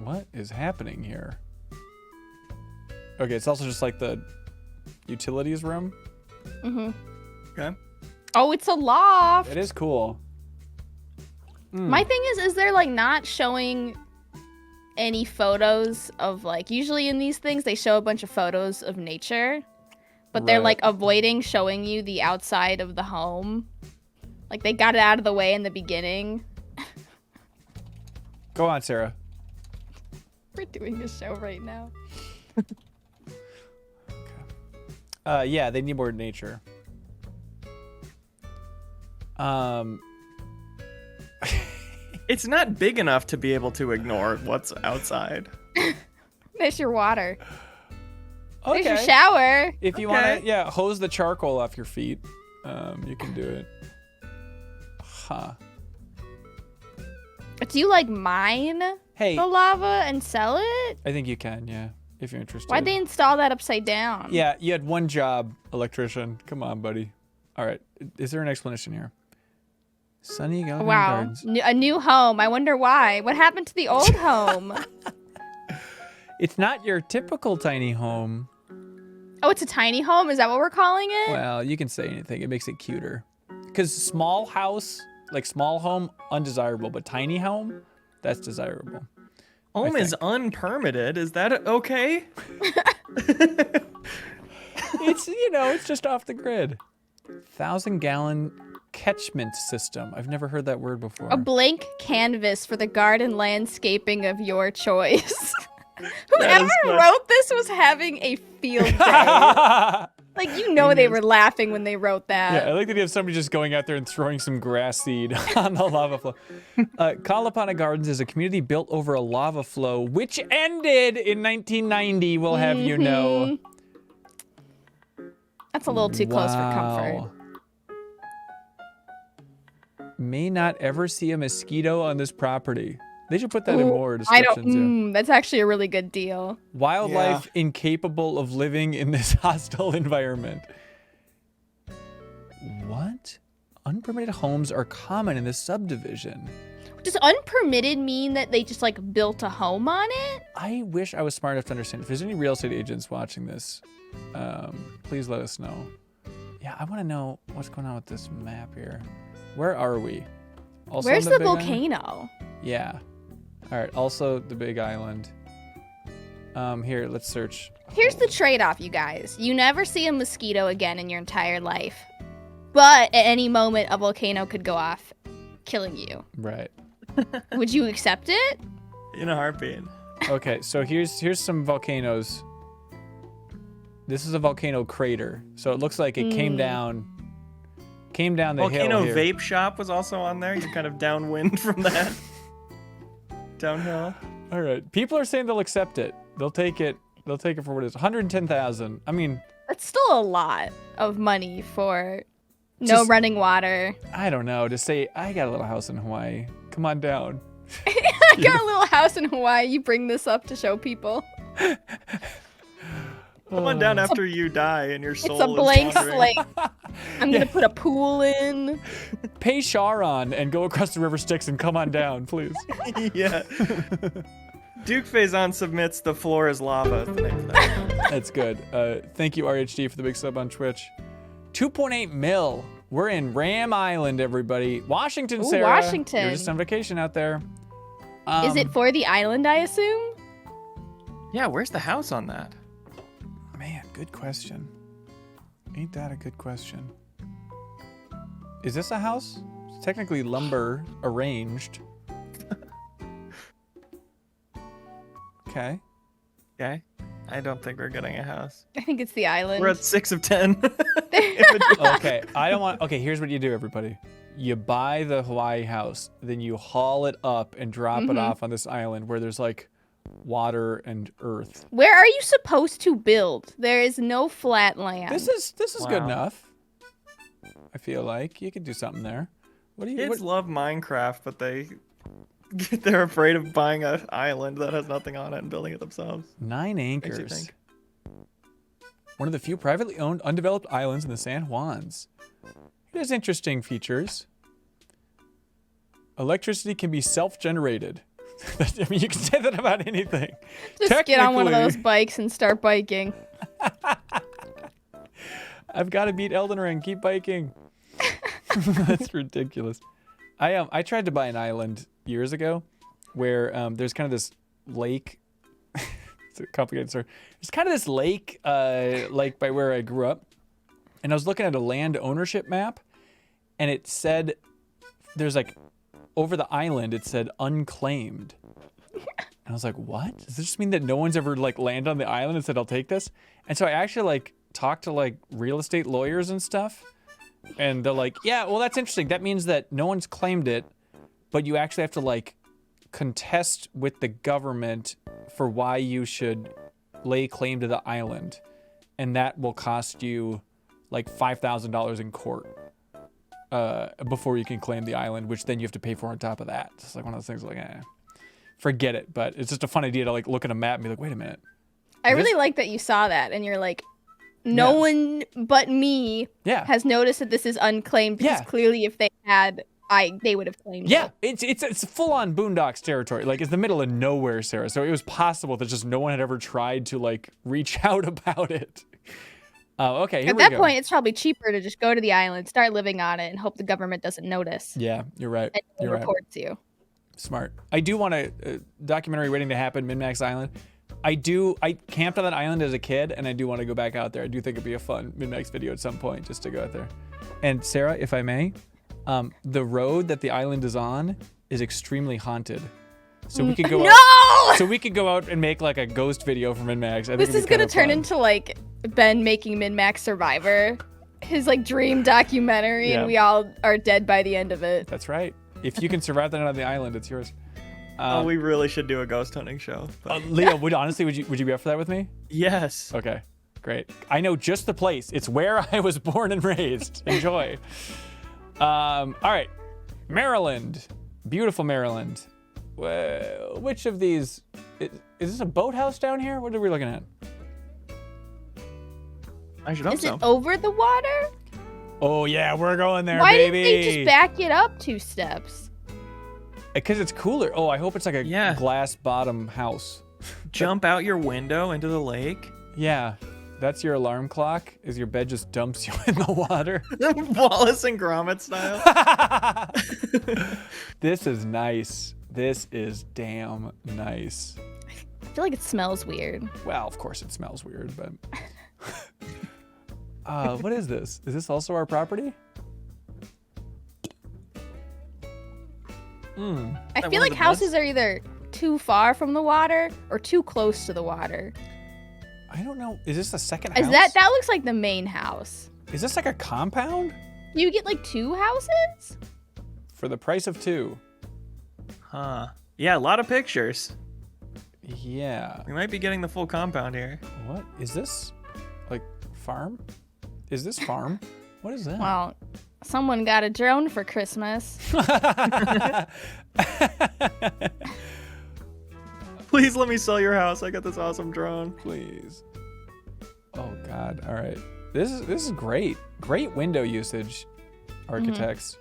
[SPEAKER 1] What is happening here? Okay, it's also just like the utilities room.
[SPEAKER 2] Okay.
[SPEAKER 3] Oh, it's a loft.
[SPEAKER 1] It is cool.
[SPEAKER 3] My thing is there like not showing any photos of like, usually in these things they show a bunch of photos of nature, but they're
[SPEAKER 1] Right.
[SPEAKER 3] like avoiding showing you the outside of the home. Like they got it out of the way in the beginning.
[SPEAKER 1] Go on, Sarah.
[SPEAKER 3] We're doing a show right now.
[SPEAKER 1] Yeah, they need more nature.
[SPEAKER 2] It's not big enough to be able to ignore what's outside.
[SPEAKER 3] There's your water. There's your
[SPEAKER 1] Okay.
[SPEAKER 3] shower.
[SPEAKER 1] If you want
[SPEAKER 2] Okay.
[SPEAKER 1] to, yeah, hose the charcoal off your feet. You can do it. Huh.
[SPEAKER 3] Do you like mine
[SPEAKER 1] Hey,
[SPEAKER 3] the lava and sell it?
[SPEAKER 1] I think you can, yeah, if you're interested.
[SPEAKER 3] Why'd they install that upside down?
[SPEAKER 1] Yeah, you had one job, electrician. Come on, buddy. All right. Is there an explanation here? Sunny Garden
[SPEAKER 3] Wow.
[SPEAKER 1] Gardens.
[SPEAKER 3] A new home. I wonder why. What happened to the old home?
[SPEAKER 1] It's not your typical tiny home.
[SPEAKER 3] Oh, it's a tiny home? Is that what we're calling it?
[SPEAKER 1] Well, you can say anything. It makes it cuter. Because small house, like small home, undesirable. But tiny home, that's desirable.
[SPEAKER 2] Home is
[SPEAKER 1] think.
[SPEAKER 2] unpermitted. Is that okay?
[SPEAKER 1] It's, it's just off the grid. 1,000-gallon catchment system. I've never heard that word before.
[SPEAKER 3] A blank canvas for the garden landscaping of your choice.
[SPEAKER 2] That
[SPEAKER 3] Whoever
[SPEAKER 2] is fun.
[SPEAKER 3] wrote this was having a field day. Like, they were laughing when they wrote that.
[SPEAKER 1] Yeah, I like the idea of somebody just going out there and throwing some grass seed on the lava flow. Kalapana Gardens is a community built over a lava flow, which ended in 1990, we'll have you know.
[SPEAKER 3] That's a little too close for comfort.
[SPEAKER 1] Wow. May not ever see a mosquito on this property. They should put that in more
[SPEAKER 3] I
[SPEAKER 1] descriptions.
[SPEAKER 3] don't. That's actually a really good deal.
[SPEAKER 1] Wildlife incapable of living in this hostile environment. What? Unpermitted homes are common in this subdivision.
[SPEAKER 3] Does unpermitted mean that they just like built a home on it?
[SPEAKER 1] I wish I was smart enough to understand. If there's any real estate agents watching this, please let us know. Yeah, I want to know what's going on with this map here. Where are we? Also
[SPEAKER 3] Where's
[SPEAKER 1] on
[SPEAKER 3] the
[SPEAKER 1] Big Island?
[SPEAKER 3] volcano?
[SPEAKER 1] Yeah. All right. Also the Big Island. Here, let's search.
[SPEAKER 3] Here's the trade-off, you guys. You never see a mosquito again in your entire life. But at any moment, a volcano could go off, killing you.
[SPEAKER 1] Right.
[SPEAKER 3] Would you accept it?
[SPEAKER 2] In a heartbeat.
[SPEAKER 1] Okay. So here's some volcanoes. This is a volcano crater. So it looks like it came down the
[SPEAKER 2] Volcano
[SPEAKER 1] hill here.
[SPEAKER 2] Vape Shop was also on there. You're kind of downwind from that. Downhill.
[SPEAKER 1] All right. People are saying they'll accept it. They'll take it. They'll take it for what it is. 110,000. I mean,
[SPEAKER 3] That's still a lot of money for no
[SPEAKER 1] Just-
[SPEAKER 3] running water.
[SPEAKER 1] I don't know. To say I got a little house in Hawaii. Come on down.
[SPEAKER 3] I got a little house in Hawaii. You bring this up to show people.
[SPEAKER 2] Come on down after you die and your soul
[SPEAKER 3] It's a blank
[SPEAKER 2] is wandering.
[SPEAKER 3] slate. I'm gonna put a pool in.
[SPEAKER 1] Pay Sharon and go across the river Styx and come on down, please.
[SPEAKER 2] Yeah. Duke Faison submits the floor is lava. Is the name of that.
[SPEAKER 1] That's good. Thank you, RHD, for the big sub on Twitch. 2.8 mil. We're in Ram Island, everybody. Washington,
[SPEAKER 3] Ooh,
[SPEAKER 1] Sarah.
[SPEAKER 3] Washington.
[SPEAKER 1] You're just on vacation out there.
[SPEAKER 3] Is it for the island, I assume?
[SPEAKER 2] Yeah, where's the house on that?
[SPEAKER 1] Man, good question. Ain't that a good question? Is this a house? It's technically lumber arranged. Okay.
[SPEAKER 2] Okay. I don't think we're getting a house.
[SPEAKER 3] I think it's the island.
[SPEAKER 2] We're at 6 of 10.
[SPEAKER 1] Okay. I don't want. Okay, here's what you do, everybody. You buy the Hawaii house, then you haul it up and drop it off on this island where there's like water and earth.
[SPEAKER 3] Where are you supposed to build? There is no flat land.
[SPEAKER 1] This is good
[SPEAKER 2] Wow.
[SPEAKER 1] enough. I feel like you could do something there. What do you?
[SPEAKER 2] Kids
[SPEAKER 1] What,
[SPEAKER 2] love Minecraft, but they're afraid of buying an island that has nothing on it and building it themselves.
[SPEAKER 1] 9
[SPEAKER 2] you
[SPEAKER 1] anchors.
[SPEAKER 2] think.
[SPEAKER 1] One of the few privately owned undeveloped islands in the San Juans. It has interesting features. Electricity can be self-generated. I mean, you can say that about anything.
[SPEAKER 3] Just get on one of
[SPEAKER 1] Technically-
[SPEAKER 3] those bikes and start biking.
[SPEAKER 1] I've got to beat Elden Ring. Keep biking. That's ridiculous. I tried to buy an island years ago where there's kind of this lake. It's a complicated story. There's kind of this lake like by where I grew up. And I was looking at a land ownership map and it said there's like over the island it said unclaimed. And I was like, what? Does this just mean that no one's ever like landed on the island and said, I'll take this? And so I actually like talked to like real estate lawyers and stuff. And they're like, yeah, well, that's interesting. That means that no one's claimed it, but you actually have to like contest with the government for why you should lay claim to the island. And that will cost you like $5,000 in court before you can claim the island, which then you have to pay for on top of that. It's like one of those things like, forget it. But it's just a fun idea to like look at a map and be like, wait a minute.
[SPEAKER 3] I really like that you saw that and you're like, no one but me has noticed that this is unclaimed because clearly if they had, they would have claimed it.
[SPEAKER 1] It's full on Boondocks territory. Like it's the middle of nowhere, Sarah. So it was possible that just no one had ever tried to like reach out about it. Okay,
[SPEAKER 3] At that point, it's probably cheaper to just go to the island, start living on it, and hope the government doesn't notice.
[SPEAKER 1] Yeah, you're right.
[SPEAKER 3] And
[SPEAKER 1] you're
[SPEAKER 3] reports you.
[SPEAKER 1] Smart. I do want a documentary waiting to happen, Min-Max Island. I camped on that island as a kid, and I do want to go back out there. I do think it'd be a fun Min-Max video at some point just to go out there. And Sarah, if I may, the road that the island is on is extremely haunted. So we could go out, so we could go out and make like a ghost video for Min-Max.
[SPEAKER 3] This is gonna turn into like Ben making Min-Max Survivor, his like dream documentary, and we all are dead by the end of it.
[SPEAKER 1] That's right. If you can survive the night on the island, it's yours.
[SPEAKER 2] We really should do a ghost hunting show.
[SPEAKER 1] Leo, would you be up for that with me?
[SPEAKER 2] Yes.
[SPEAKER 1] Okay, great. I know just the place. It's where I was born and raised. Enjoy. All right, Maryland, beautiful Maryland. Which of these is this a boathouse down here? What are we looking at?
[SPEAKER 2] I should hope so.
[SPEAKER 3] Is it over the water?
[SPEAKER 1] Oh yeah, we're going there,
[SPEAKER 3] Why
[SPEAKER 1] baby.
[SPEAKER 3] Why didn't they just back it up 2 steps?
[SPEAKER 1] Because it's cooler. Oh, I hope it's like a glass bottom house.
[SPEAKER 2] Jump out your window into the lake.
[SPEAKER 1] Yeah, that's your alarm clock. Is your bed just dumps you in the water?
[SPEAKER 2] Wallace and Gromit style.
[SPEAKER 1] This is nice. This is damn nice.
[SPEAKER 3] I feel like it smells weird.
[SPEAKER 1] Well, of course it smells weird, but... what is this? Is this also our property?
[SPEAKER 3] I feel like houses are either too far from the water or too close to the water.
[SPEAKER 1] I don't know. Is this the second house?
[SPEAKER 3] That looks like the main house.
[SPEAKER 1] Is this like a compound?
[SPEAKER 3] You get like 2 houses?
[SPEAKER 1] For the price of 2.
[SPEAKER 2] Huh. Yeah, a lot of pictures.
[SPEAKER 1] Yeah.
[SPEAKER 2] We might be getting the full compound here.
[SPEAKER 1] What? Is this like farm? Is this farm? What is that?
[SPEAKER 3] Well, someone got a drone for Christmas.
[SPEAKER 2] Please let me sell your house. I got this awesome drone.
[SPEAKER 1] Please. Oh God. All right. This is great. Great window usage, architects.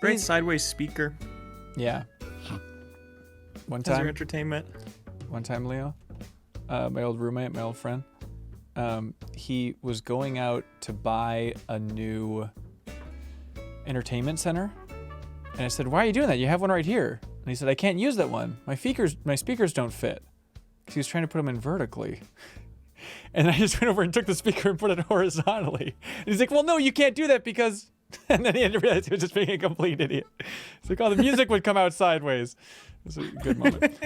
[SPEAKER 2] Great sideways speaker.
[SPEAKER 1] Yeah. One
[SPEAKER 2] As your
[SPEAKER 1] time,
[SPEAKER 2] entertainment.
[SPEAKER 1] Leo, my old roommate, my old friend, he was going out to buy a new entertainment center. And I said, why are you doing that? You have one right here. And he said, I can't use that one. My speakers don't fit. Because he was trying to put them in vertically. And I just went over and took the speaker and put it horizontally. And he's like, well, no, you can't do that because... And then he had to realize he was just being a complete idiot. It's like, oh, the music would come out sideways. It's a good moment.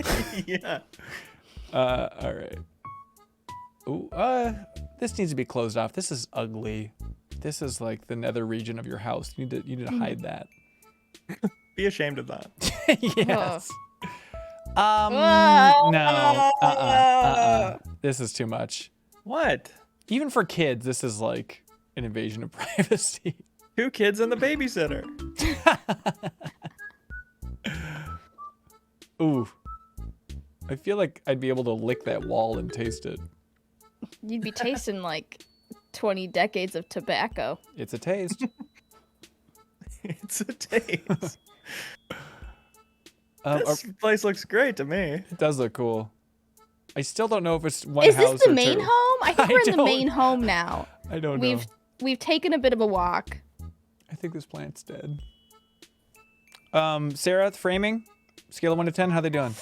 [SPEAKER 2] Yeah.
[SPEAKER 1] All right. Ooh, this needs to be closed off. This is ugly. This is like the nether region of your house. You need to hide that.
[SPEAKER 2] Be ashamed of that.
[SPEAKER 1] Yes. No. This is too much.
[SPEAKER 2] What?
[SPEAKER 1] Even for kids, this is like an invasion of privacy.
[SPEAKER 2] 2 kids and the babysitter.
[SPEAKER 1] Ooh. I feel like I'd be able to lick that wall and taste it.
[SPEAKER 3] You'd be tasting like 20 decades of tobacco.
[SPEAKER 1] It's a taste.
[SPEAKER 2] It's a taste. This place looks great to me.
[SPEAKER 1] It does look cool. I still don't know if it's one
[SPEAKER 3] Is
[SPEAKER 1] house
[SPEAKER 3] this the
[SPEAKER 1] or
[SPEAKER 3] main
[SPEAKER 1] 2.
[SPEAKER 3] home? I think we're in the main home now.
[SPEAKER 1] I don't know.
[SPEAKER 3] We've taken a bit of a walk.
[SPEAKER 1] I think this plant's dead. Sarah, the framing, scale of 1 to 10, how they doing?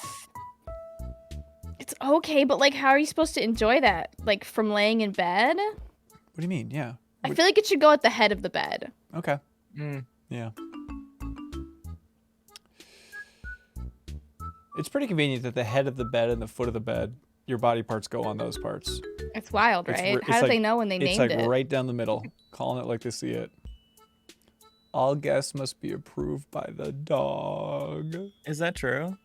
[SPEAKER 3] It's okay, but like, how are you supposed to enjoy that? Like, from laying in bed?
[SPEAKER 1] What do you mean? Yeah.
[SPEAKER 3] I feel like it should go at the head of the bed.
[SPEAKER 1] Okay. Yeah. It's pretty convenient that the head of the bed and the foot of the bed, your body parts go on those parts.
[SPEAKER 3] It's wild,
[SPEAKER 1] It's
[SPEAKER 3] right?
[SPEAKER 1] r-
[SPEAKER 3] How
[SPEAKER 1] it's
[SPEAKER 3] did they
[SPEAKER 1] like-
[SPEAKER 3] know when they
[SPEAKER 1] It's
[SPEAKER 3] named
[SPEAKER 1] like
[SPEAKER 3] it?
[SPEAKER 1] right down the middle, calling it like they see it. All guests must be approved by the dog.
[SPEAKER 2] Is that true?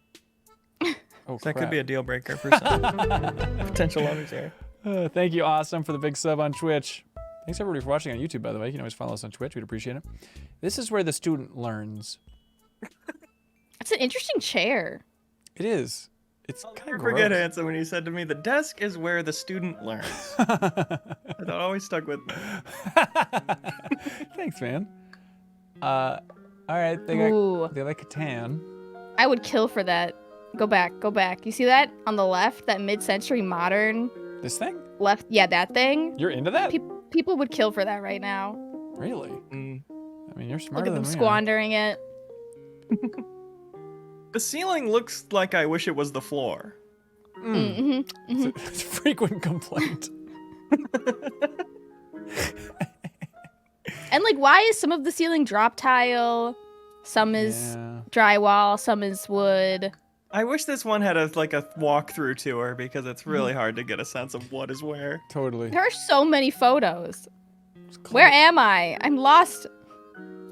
[SPEAKER 1] Oh,
[SPEAKER 2] That
[SPEAKER 1] crap.
[SPEAKER 2] could be a deal breaker for some potential lovers here.
[SPEAKER 1] Thank you, Awesome, for the big sub on Twitch. Thanks everybody for watching on YouTube, by the way. You can always follow us on Twitch. We'd appreciate it. This is where the student learns.
[SPEAKER 3] It's an interesting chair.
[SPEAKER 1] It is. It's
[SPEAKER 2] I'll
[SPEAKER 1] kind
[SPEAKER 2] never
[SPEAKER 1] of
[SPEAKER 2] forget
[SPEAKER 1] gross.
[SPEAKER 2] Hanson when he said to me, "The desk is where the student learns." That always stuck with me.
[SPEAKER 1] Thanks, man. All right,
[SPEAKER 3] Ooh,
[SPEAKER 1] they like Catan.
[SPEAKER 3] I would kill for that. Go back, go back. You see that on the left? That mid-century modern
[SPEAKER 1] This thing?
[SPEAKER 3] left? Yeah, that thing.
[SPEAKER 1] You're into that?
[SPEAKER 3] People would kill for that right now.
[SPEAKER 1] Really?
[SPEAKER 2] Mm.
[SPEAKER 1] I mean, you're
[SPEAKER 3] Look
[SPEAKER 1] smarter
[SPEAKER 3] at them
[SPEAKER 1] than me.
[SPEAKER 3] squandering it.
[SPEAKER 2] The ceiling looks like I wish it was the floor.
[SPEAKER 3] Mm-hmm.
[SPEAKER 1] It's a frequent complaint.
[SPEAKER 3] And like, why is some of the ceiling drop tile? Some is
[SPEAKER 1] Yeah.
[SPEAKER 3] drywall. Some is wood.
[SPEAKER 2] I wish this one had a walkthrough tour because it's really hard to get a sense of what is where.
[SPEAKER 1] Totally.
[SPEAKER 3] There are so many photos.
[SPEAKER 1] It's cold.
[SPEAKER 3] Where am I? I'm lost.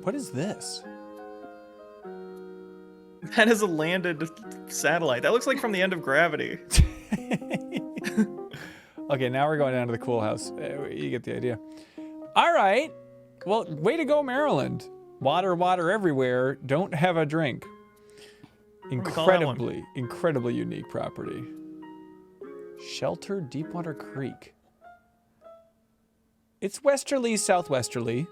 [SPEAKER 1] What is this?
[SPEAKER 2] That is a landed satellite. That looks like from the end of Gravity.
[SPEAKER 1] Okay, now we're going down to the cool house. You get the idea. All right. Well, way to go, Maryland. Water, water everywhere. Don't have a drink.
[SPEAKER 2] we call that one?
[SPEAKER 1] Incredibly unique property. Shelter Deepwater Creek. It's westerly, southwesterly.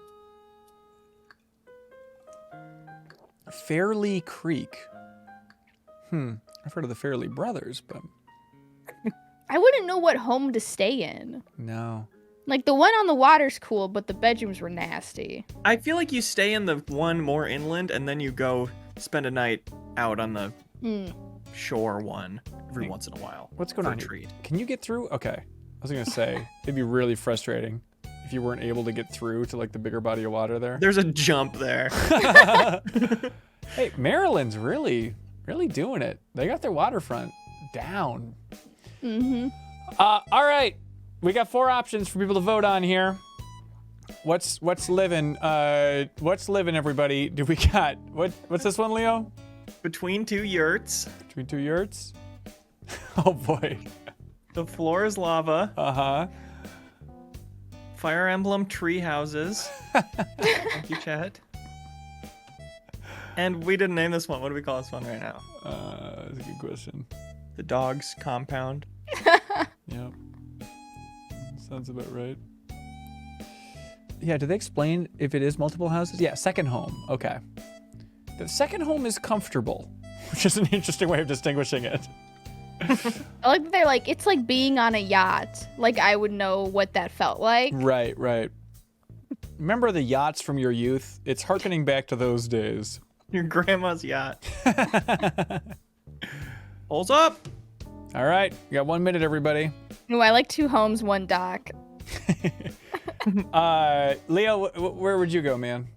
[SPEAKER 1] Fairleigh Creek. I've heard of the Fairleigh brothers, but
[SPEAKER 3] I wouldn't know what home to stay in.
[SPEAKER 1] no.
[SPEAKER 3] Like the one on the water's cool, but the bedrooms were nasty.
[SPEAKER 2] I feel like you stay in the one more inland and then you go spend a night out on the shore one every once in a while.
[SPEAKER 1] What's going
[SPEAKER 2] for
[SPEAKER 1] on
[SPEAKER 2] a
[SPEAKER 1] here?
[SPEAKER 2] treat.
[SPEAKER 1] Can you get through? Okay. I was going to say, it'd be really frustrating if you weren't able to get through to like the bigger body of water there.
[SPEAKER 2] There's a jump there.
[SPEAKER 1] Hey, Maryland's really doing it. They got their waterfront down.
[SPEAKER 3] Mm-hmm.
[SPEAKER 1] All right. We got 4 options for people to vote on here. What's living? What's living, everybody? Do we got what's this one, Leo?
[SPEAKER 2] Between two yurts,
[SPEAKER 1] Between 2 yurts? Oh boy.
[SPEAKER 2] the floor is lava,
[SPEAKER 1] Uh-huh.
[SPEAKER 2] Fire Emblem tree houses. Thank you, chat. And we didn't name this one. What do we call this one right now?
[SPEAKER 1] That's a good question.
[SPEAKER 2] The dog's compound.
[SPEAKER 1] Yep. Sounds about right. Yeah, do they explain if it is multiple houses? Yeah, second home. Okay. The second home is comfortable, which is an interesting way of distinguishing it.
[SPEAKER 3] I like that they're like, it's like being on a yacht. Like I would know what that felt like.
[SPEAKER 1] Right, right. Remember the yachts from your youth? It's harkening back to those days.
[SPEAKER 2] Your grandma's yacht. Pulls up.
[SPEAKER 1] All right, you got 1 minute, everybody.
[SPEAKER 3] Ooh, I like 2 homes, 1 dock.
[SPEAKER 1] Leo, where would you go, man?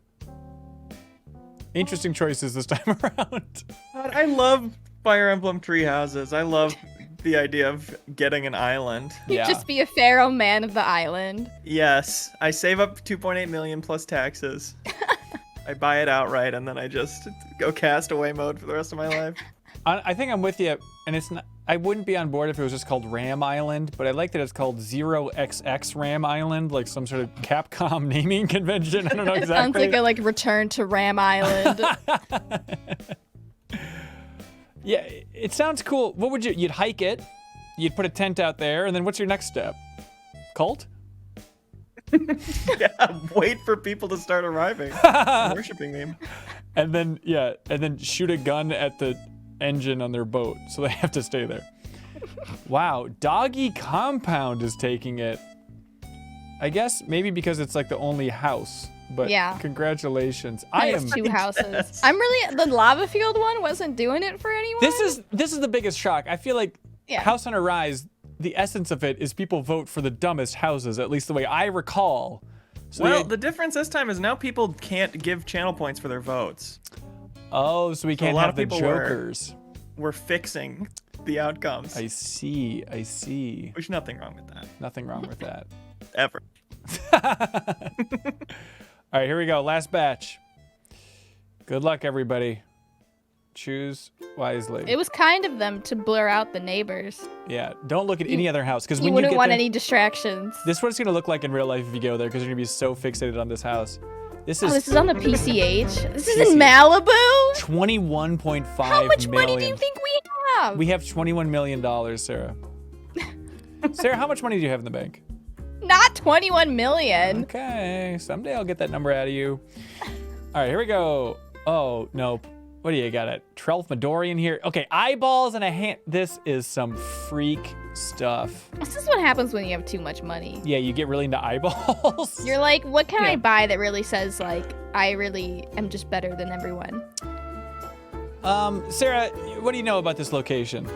[SPEAKER 1] Interesting choices this time around.
[SPEAKER 2] God, I love Fire Emblem tree houses. I love the idea of getting an island.
[SPEAKER 3] You'd
[SPEAKER 1] Yeah.
[SPEAKER 3] just be a pharaoh man of the island.
[SPEAKER 2] Yes, I save up 2.8 million plus taxes. I buy it outright and then I just go castaway mode for the rest of my life.
[SPEAKER 1] I think I'm with you, and it's not. I wouldn't be on board if it was just called Ram Island, but I like that it's called 0XX Ram Island, like some sort of Capcom naming convention. I don't know
[SPEAKER 3] It
[SPEAKER 1] exactly.
[SPEAKER 3] sounds like a like return to Ram Island.
[SPEAKER 1] Yeah, it sounds cool. What would you'd hike it, you'd put a tent out there, and then what's your next step? Cult?
[SPEAKER 2] Yeah, wait for people to start arriving. and worshiping me.
[SPEAKER 1] And then shoot a gun at the engine on their boat, so they have to stay there. Wow, Doggy Compound is taking it. I guess maybe because it's like the only house, but
[SPEAKER 3] Yeah.
[SPEAKER 1] congratulations. I am.
[SPEAKER 3] It's 2 houses. I'm really the lava field one wasn't doing it for anyone.
[SPEAKER 1] This is the biggest shock. I feel like
[SPEAKER 3] Yeah.
[SPEAKER 1] House on a Rise, the essence of it is people vote for the dumbest houses, at least the way I recall. So
[SPEAKER 2] Well, the difference this time is now people can't give channel points for their votes.
[SPEAKER 1] oh, so we
[SPEAKER 2] a
[SPEAKER 1] can't
[SPEAKER 2] lot
[SPEAKER 1] have
[SPEAKER 2] of
[SPEAKER 1] the
[SPEAKER 2] people were-
[SPEAKER 1] jokers.
[SPEAKER 2] we're fixing the outcomes.
[SPEAKER 1] I see. I see.
[SPEAKER 2] There's nothing wrong with that.
[SPEAKER 1] Nothing wrong with that.
[SPEAKER 2] Ever.
[SPEAKER 1] All right, here we go. Last batch. Good luck, everybody. Choose wisely.
[SPEAKER 3] It was kind of them to blur out the neighbors.
[SPEAKER 1] Yeah, don't look at any other house because
[SPEAKER 3] You
[SPEAKER 1] when you
[SPEAKER 3] wouldn't
[SPEAKER 1] get
[SPEAKER 3] want
[SPEAKER 1] there,
[SPEAKER 3] any distractions.
[SPEAKER 1] this is what it's gonna look like in real life if you go there because you're gonna be so fixated on this house. This is,
[SPEAKER 3] Oh, this is on the PCH. This is
[SPEAKER 1] PCH.
[SPEAKER 3] in Malibu.
[SPEAKER 1] 21.5
[SPEAKER 3] How much money do you
[SPEAKER 1] million.
[SPEAKER 3] think we have?
[SPEAKER 1] We have $21 million, Sarah. Sarah, how much money do you have in the bank?
[SPEAKER 3] Not 21 million.
[SPEAKER 1] Okay, someday I'll get that number out of you. All right, here we go. Oh, no. What do you got? A Trelfmadorian here? Okay, eyeballs and a hand. This is some freak stuff.
[SPEAKER 3] This is what happens when you have too much money.
[SPEAKER 1] Yeah, you get really into eyeballs.
[SPEAKER 3] You're like, what can
[SPEAKER 1] Yeah.
[SPEAKER 3] I buy that really says, like, I really am just better than everyone?
[SPEAKER 1] Sarah, what do you know about this location?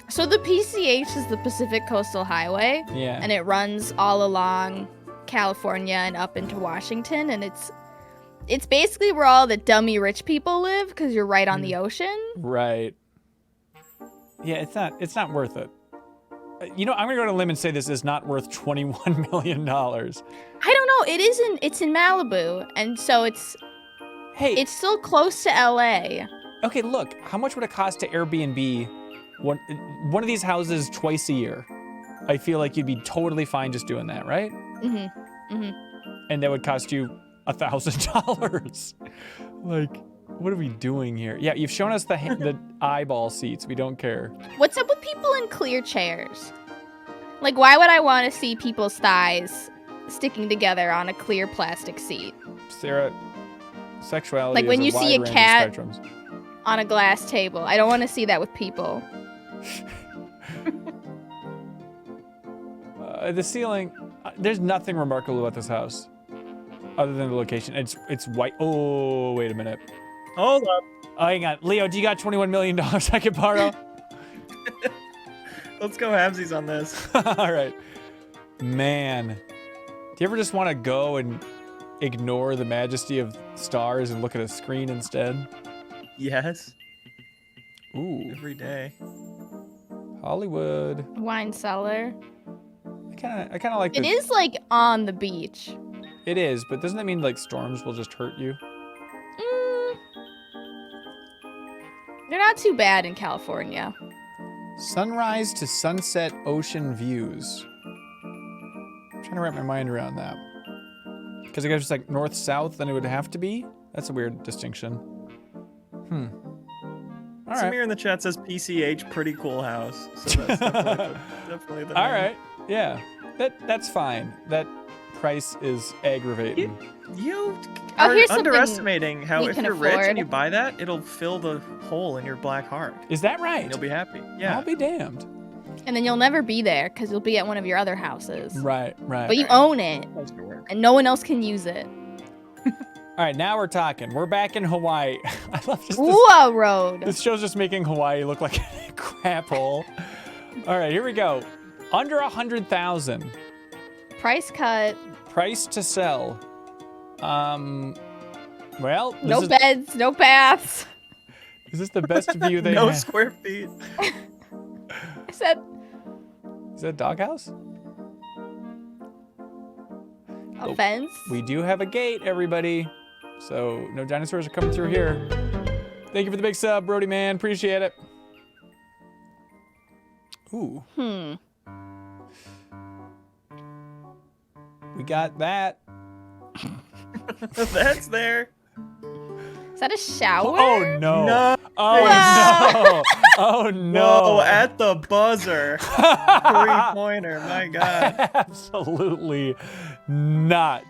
[SPEAKER 3] So the PCH is the Pacific Coastal Highway,
[SPEAKER 1] Yeah.
[SPEAKER 3] and it runs all along California and up into Washington, and it's basically where all the dummy rich people live because you're right on the ocean.
[SPEAKER 1] Right. Yeah, it's not worth it. You know, I'm gonna go on a limb and say this is not worth $21 million.
[SPEAKER 3] I don't know. It isn't. It's in Malibu, and so it's still close to LA.
[SPEAKER 1] Okay, look, how much would it cost to Airbnb one of these houses twice a year? I feel like you'd be totally fine just doing that, right?
[SPEAKER 3] Mm-hmm. Mm-hmm.
[SPEAKER 1] And that would cost you $1,000. Like, what are we doing here? Yeah, you've shown us the eyeball seats. We don't care.
[SPEAKER 3] What's up with people in clear chairs? Like, why would I want to see people's thighs sticking together on a clear plastic seat
[SPEAKER 1] Sarah, sexuality
[SPEAKER 3] Like when
[SPEAKER 1] is
[SPEAKER 3] you
[SPEAKER 1] a
[SPEAKER 3] see a
[SPEAKER 1] wide range of
[SPEAKER 3] cat-
[SPEAKER 1] spectrums.
[SPEAKER 3] on a glass table? I don't want to see that with people.
[SPEAKER 1] The ceiling, there's nothing remarkable about this house other than the location. It's white. Oh, wait a minute.
[SPEAKER 2] Hold up.
[SPEAKER 1] Oh, hang on. Leo, do you got $21 million I can borrow?
[SPEAKER 2] Let's go halvesies on this.
[SPEAKER 1] All right. Man, do you ever just want to go and ignore the majesty of stars and look at a screen instead?
[SPEAKER 2] Yes.
[SPEAKER 1] Ooh,
[SPEAKER 2] Every day.
[SPEAKER 1] Hollywood.
[SPEAKER 3] Wine cellar.
[SPEAKER 1] I kind of like
[SPEAKER 3] It
[SPEAKER 1] the,
[SPEAKER 3] is like on the beach.
[SPEAKER 1] It is, but doesn't that mean like storms will just hurt you?
[SPEAKER 3] They're not too bad in California.
[SPEAKER 1] Sunrise to sunset ocean views. I'm trying to wrap my mind around that. Because I guess it's like north-south, then it would have to be? That's a weird distinction. All right.
[SPEAKER 2] Samir in the chat says PCH, pretty cool house. So that's definitely the
[SPEAKER 1] All
[SPEAKER 2] name.
[SPEAKER 1] right. Yeah. That's fine. That price is aggravating.
[SPEAKER 2] You
[SPEAKER 3] Oh,
[SPEAKER 2] are
[SPEAKER 3] here's something
[SPEAKER 2] underestimating how
[SPEAKER 3] we
[SPEAKER 2] if
[SPEAKER 3] can
[SPEAKER 2] you're rich
[SPEAKER 3] afford.
[SPEAKER 2] and you buy that, it'll fill the hole in your black heart.
[SPEAKER 1] Is that
[SPEAKER 2] And
[SPEAKER 1] right?
[SPEAKER 2] you'll be happy. Yeah.
[SPEAKER 1] I'll be damned.
[SPEAKER 3] And then you'll never be there because you'll be at one of your other houses.
[SPEAKER 1] Right.
[SPEAKER 3] But you own it,
[SPEAKER 2] Supposed to work.
[SPEAKER 3] and no one else can use it.
[SPEAKER 1] All right, now we're talking. We're back in Hawaii. I love just this.
[SPEAKER 3] Whoa, road.
[SPEAKER 1] This show's just making Hawaii look like a crap hole. All right, here we go. Under 100,000.
[SPEAKER 3] Price cut.
[SPEAKER 1] Price to sell. Well, this
[SPEAKER 3] No
[SPEAKER 1] is,
[SPEAKER 3] beds, no baths.
[SPEAKER 1] is this the best view they
[SPEAKER 2] No
[SPEAKER 1] have?
[SPEAKER 2] square feet.
[SPEAKER 3] I said
[SPEAKER 1] Is that a doghouse?
[SPEAKER 3] a fence.
[SPEAKER 1] We do have a gate, everybody. So no dinosaurs are coming through here. Thank you for the big sub, Brody man. Appreciate it. Ooh, we got that.
[SPEAKER 2] That's there.
[SPEAKER 3] Is that a shower?
[SPEAKER 1] Oh no.
[SPEAKER 2] No.
[SPEAKER 1] Oh no. Oh no.
[SPEAKER 2] Whoa, at the buzzer. 3-pointer. My God.
[SPEAKER 1] Absolutely not.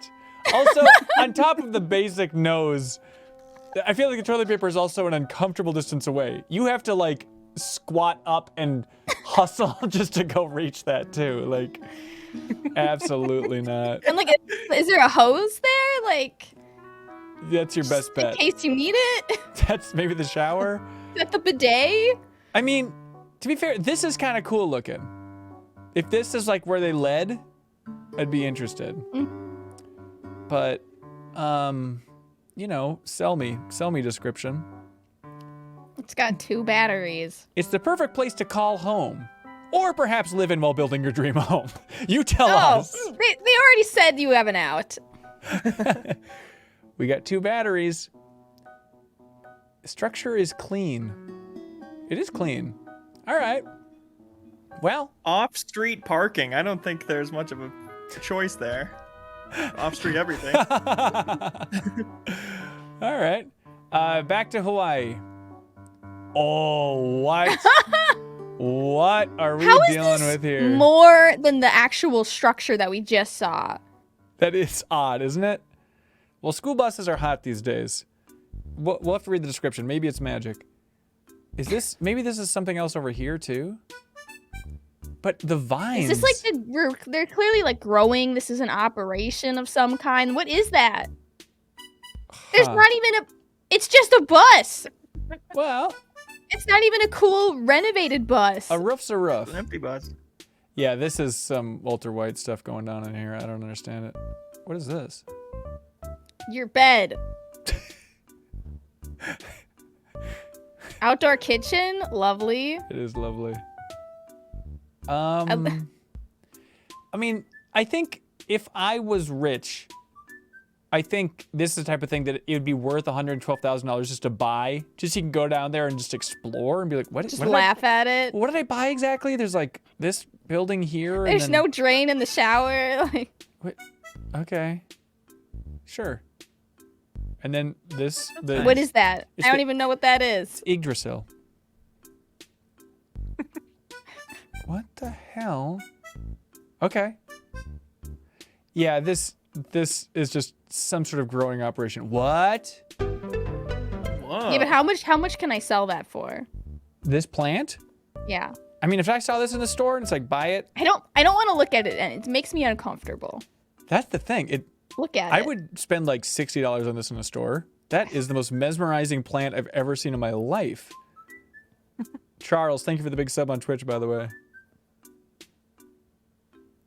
[SPEAKER 1] Also, on top of the basic nose, I feel like the toilet paper is also an uncomfortable distance away. You have to like squat up and hustle just to go reach that too. Like, absolutely not.
[SPEAKER 3] And like, is there a hose there? Like,
[SPEAKER 1] That's your best
[SPEAKER 3] in
[SPEAKER 1] bet.
[SPEAKER 3] case you need it?
[SPEAKER 1] That's maybe the shower.
[SPEAKER 3] Is that the bidet?
[SPEAKER 1] I mean, to be fair, this is kind of cool looking. If this is like where they led, I'd be interested. But, you know, sell me description.
[SPEAKER 3] It's got 2 batteries.
[SPEAKER 1] It's the perfect place to call home. Or perhaps live in while building your dream home. You tell
[SPEAKER 3] Oh,
[SPEAKER 1] us.
[SPEAKER 3] they already said you have an out.
[SPEAKER 1] We got 2 batteries. Structure is clean. It is clean. All right. Well,
[SPEAKER 2] Off-street parking. I don't think there's much of a choice there. Off-street everything.
[SPEAKER 1] all right. Back to Hawaii. Oh, what? What are we
[SPEAKER 3] How is
[SPEAKER 1] dealing
[SPEAKER 3] this
[SPEAKER 1] with here?
[SPEAKER 3] more than the actual structure that we just saw?
[SPEAKER 1] That is odd, isn't it? Well, school buses are hot these days. We'll have to read the description. Maybe it's magic. Is this, maybe this is something else over here too? But the vines.
[SPEAKER 3] Is this like they're clearly like growing? This is an operation of some kind. What is that? There's
[SPEAKER 1] Huh.
[SPEAKER 3] not even a. It's just a bus.
[SPEAKER 1] Well,
[SPEAKER 3] It's not even a cool renovated bus.
[SPEAKER 1] a roof's a roof.
[SPEAKER 2] An empty bus.
[SPEAKER 1] Yeah, this is some Walter White stuff going on in here. I don't understand it. What is this?
[SPEAKER 3] Your bed. Outdoor kitchen, lovely.
[SPEAKER 1] It is lovely. I mean, I think if I was rich, I think this is the type of thing that it would be worth $112,000 just to buy, just so you can go down there and just explore and be like, what?
[SPEAKER 3] Just
[SPEAKER 1] what did
[SPEAKER 3] laugh at it.
[SPEAKER 1] what did I buy exactly? There's like this building here.
[SPEAKER 3] There's
[SPEAKER 1] and then,
[SPEAKER 3] no drain in the shower. Like,
[SPEAKER 1] Okay. Sure. And then this. The,
[SPEAKER 3] what is that?
[SPEAKER 1] It's
[SPEAKER 3] I don't
[SPEAKER 1] the-
[SPEAKER 3] even know what that is.
[SPEAKER 1] Yggdrasil. What the hell? Okay. Yeah, this is just some sort of growing operation. What?
[SPEAKER 2] Whoa.
[SPEAKER 3] Yeah, but how much can I sell that for?
[SPEAKER 1] This plant?
[SPEAKER 3] Yeah.
[SPEAKER 1] I mean, if I saw this in the store and it's like, buy it,
[SPEAKER 3] I don't want to look at it, and it makes me uncomfortable.
[SPEAKER 1] that's the thing.
[SPEAKER 3] Look at
[SPEAKER 1] I
[SPEAKER 3] it.
[SPEAKER 1] would spend like $60 on this in a store. That is the most mesmerizing plant I've ever seen in my life. Charles, thank you for the big sub on Twitch, by the way.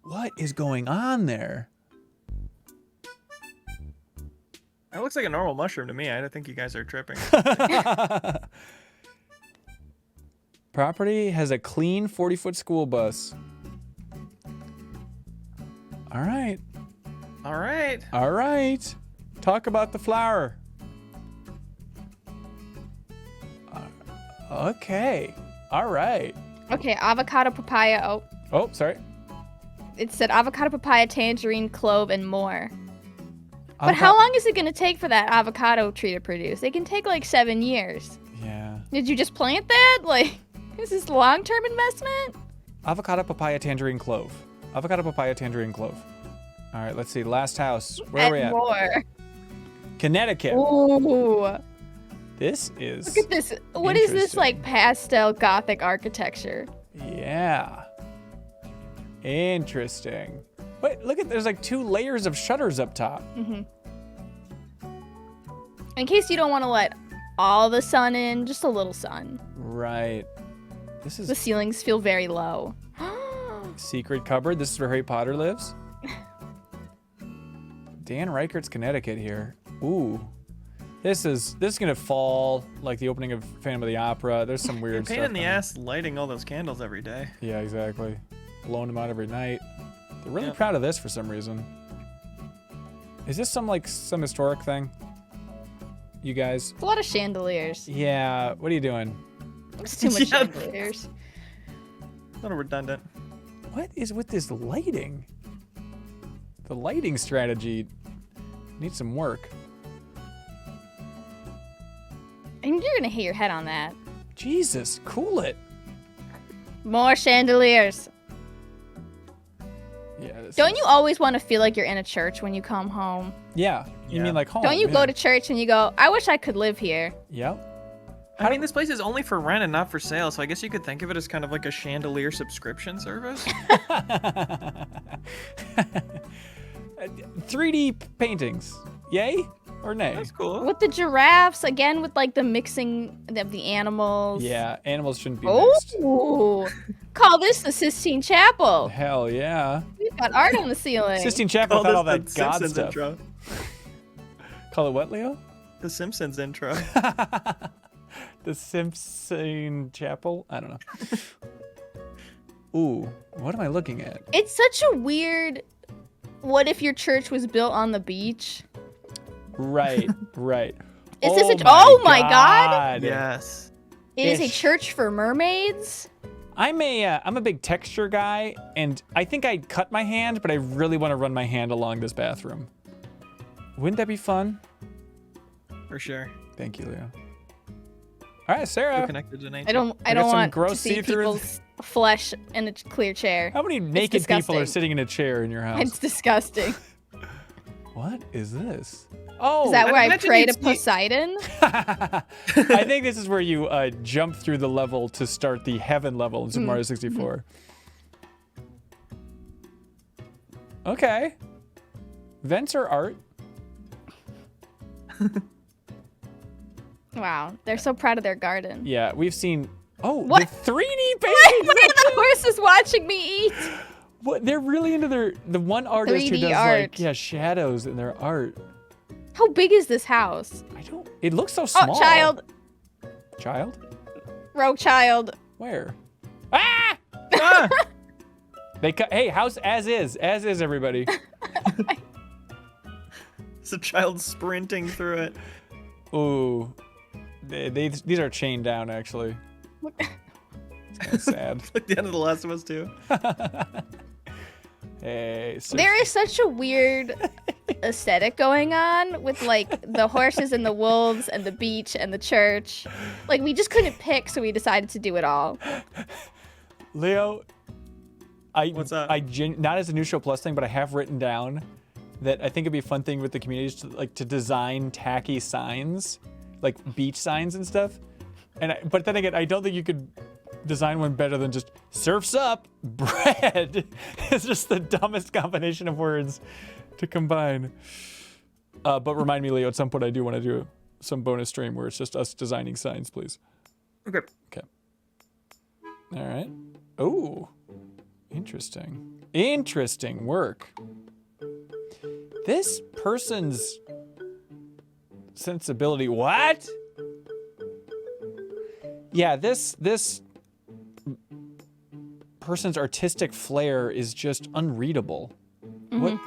[SPEAKER 1] What is going on there?
[SPEAKER 2] That looks like a normal mushroom to me. I don't think you guys are tripping.
[SPEAKER 1] Property has a clean 40-foot school bus. All right.
[SPEAKER 2] All right.
[SPEAKER 1] All right. Talk about the flower. Okay. All right.
[SPEAKER 3] Okay, avocado, papaya. Oh,
[SPEAKER 1] Oh, sorry.
[SPEAKER 3] it said avocado, papaya, tangerine, clove, and more. But how long is it going to take for that avocado tree to produce? It can take like 7 years.
[SPEAKER 1] Yeah.
[SPEAKER 3] Did you just plant that? Like, is this long-term investment?
[SPEAKER 1] Avocado, papaya, tangerine, clove. Avocado, papaya, tangerine, clove. All right, let's see. Last house. Where are we
[SPEAKER 3] And
[SPEAKER 1] at?
[SPEAKER 3] more.
[SPEAKER 1] Connecticut.
[SPEAKER 3] Ooh.
[SPEAKER 1] This is.
[SPEAKER 3] Look at this. What is this
[SPEAKER 1] Interesting.
[SPEAKER 3] like pastel gothic architecture?
[SPEAKER 1] Yeah. Interesting. Wait, look at there's like 2 layers of shutters up top.
[SPEAKER 3] In case you don't want to let all the sun in, just a little sun.
[SPEAKER 1] Right. This
[SPEAKER 3] The
[SPEAKER 1] is
[SPEAKER 3] ceilings feel very low.
[SPEAKER 1] secret cupboard. This is where Harry Potter lives. Dan Reichert's Connecticut here. Ooh. This is gonna fall like the opening of Phantom of the Opera. There's some weird
[SPEAKER 2] Pain
[SPEAKER 1] stuff.
[SPEAKER 2] in the
[SPEAKER 1] going on.
[SPEAKER 2] ass lighting all those candles every day.
[SPEAKER 1] Yeah, exactly. Blowing them out every night. They're really
[SPEAKER 2] Yeah.
[SPEAKER 1] proud of this for some reason. Is this some historic thing? You guys?
[SPEAKER 3] A lot of chandeliers.
[SPEAKER 1] Yeah. What are you doing?
[SPEAKER 3] It's too much
[SPEAKER 2] Yeah.
[SPEAKER 3] chandeliers.
[SPEAKER 2] A little redundant.
[SPEAKER 1] What is with this lighting? The lighting strategy needs some work.
[SPEAKER 3] And you're gonna hit your head on that.
[SPEAKER 1] Jesus, cool it.
[SPEAKER 3] More chandeliers.
[SPEAKER 1] Yeah. this
[SPEAKER 3] Don't
[SPEAKER 1] is-
[SPEAKER 3] you always want to feel like you're in a church when you come home?
[SPEAKER 1] Yeah. You
[SPEAKER 2] Yeah.
[SPEAKER 1] mean like home?
[SPEAKER 3] Don't you
[SPEAKER 1] yeah.
[SPEAKER 3] go to church and you go, I wish I could live here?
[SPEAKER 1] Yep.
[SPEAKER 2] I mean, this place is only for rent and not for sale, so I guess you could think of it as kind of like a chandelier subscription service.
[SPEAKER 1] 3D paintings. Yay or nay?
[SPEAKER 2] That's cool.
[SPEAKER 3] With the giraffes, again, with like the mixing of the animals.
[SPEAKER 1] Yeah. Animals shouldn't be mixed.
[SPEAKER 3] Oh, call this the Sistine Chapel.
[SPEAKER 1] Hell yeah.
[SPEAKER 3] We've got art on the ceiling.
[SPEAKER 1] Sistine Chapel
[SPEAKER 2] Call
[SPEAKER 1] without all
[SPEAKER 2] this
[SPEAKER 1] that
[SPEAKER 2] the
[SPEAKER 1] god
[SPEAKER 2] Simpsons
[SPEAKER 1] stuff.
[SPEAKER 2] intro.
[SPEAKER 1] Call it what, Leo?
[SPEAKER 2] The Simpsons intro.
[SPEAKER 1] The Simpson Chapel? I don't know. Ooh, what am I looking at?
[SPEAKER 3] It's such a weird. What if your church was built on the beach?
[SPEAKER 1] Right, right.
[SPEAKER 3] Is this oh my God!
[SPEAKER 1] God.
[SPEAKER 2] Yes.
[SPEAKER 3] It is a
[SPEAKER 1] Ish.
[SPEAKER 3] church for mermaids.
[SPEAKER 1] I'm a big texture guy, and I think I'd cut my hand, but I really want to run my hand along this bathroom. Wouldn't that be fun?
[SPEAKER 2] For sure.
[SPEAKER 1] Thank you, Leo. All right,
[SPEAKER 2] So
[SPEAKER 1] Sarah.
[SPEAKER 2] connected to nature.
[SPEAKER 3] I don't
[SPEAKER 1] got some
[SPEAKER 3] want to
[SPEAKER 1] gross
[SPEAKER 3] see
[SPEAKER 1] see-through-
[SPEAKER 3] people's flesh in a clear chair.
[SPEAKER 1] How many naked people are
[SPEAKER 3] disgusting.
[SPEAKER 1] sitting in a chair in your house?
[SPEAKER 3] It's disgusting.
[SPEAKER 1] What is this? Oh,
[SPEAKER 3] Is that
[SPEAKER 2] I
[SPEAKER 3] where I
[SPEAKER 2] imagine
[SPEAKER 3] pray
[SPEAKER 2] you'd
[SPEAKER 3] to
[SPEAKER 2] see-
[SPEAKER 3] Poseidon?
[SPEAKER 1] I think this is where you jump through the level to start the heaven level in Super Mario 64. Okay. Vents are art.
[SPEAKER 3] Wow, they're so proud of their garden.
[SPEAKER 1] Yeah, we've seen. Oh,
[SPEAKER 3] What?
[SPEAKER 1] the 3D
[SPEAKER 3] Why
[SPEAKER 1] paintings.
[SPEAKER 3] are the horses watching me eat?
[SPEAKER 1] What? They're really into their. The one artist who
[SPEAKER 3] 3D
[SPEAKER 1] does
[SPEAKER 3] art.
[SPEAKER 1] like shadows in their art.
[SPEAKER 3] How big is this house?
[SPEAKER 1] I don't. It looks so small.
[SPEAKER 3] Oh, child.
[SPEAKER 1] Child?
[SPEAKER 3] Rogue child.
[SPEAKER 1] Where? Ah!
[SPEAKER 2] Ah!
[SPEAKER 1] They cut. Hey, house as is, everybody.
[SPEAKER 2] It's a child sprinting through it.
[SPEAKER 1] Ooh, these are chained down actually. It's kind of sad.
[SPEAKER 2] Like the end of The Last of Us 2.
[SPEAKER 1] Hey, so
[SPEAKER 3] There is such a weird aesthetic going on with like the horses and the wolves and the beach and the church. Like we just couldn't pick, so we decided to do it all.
[SPEAKER 1] Leo,
[SPEAKER 2] What's up?
[SPEAKER 1] Not as a New Show Plus thing, but I have written down that I think it'd be a fun thing with the communities to design tacky signs, like beach signs and stuff. But then again, I don't think you could design one better than just surfs up bread. It's just the dumbest combination of words to combine. But remind me, Leo, at some point I do want to do some bonus stream where it's just us designing signs, please.
[SPEAKER 2] Okay.
[SPEAKER 1] Okay. All right. Oh, interesting. Interesting work. This person's sensibility. What? Yeah, this person's artistic flair is just unreadable. What?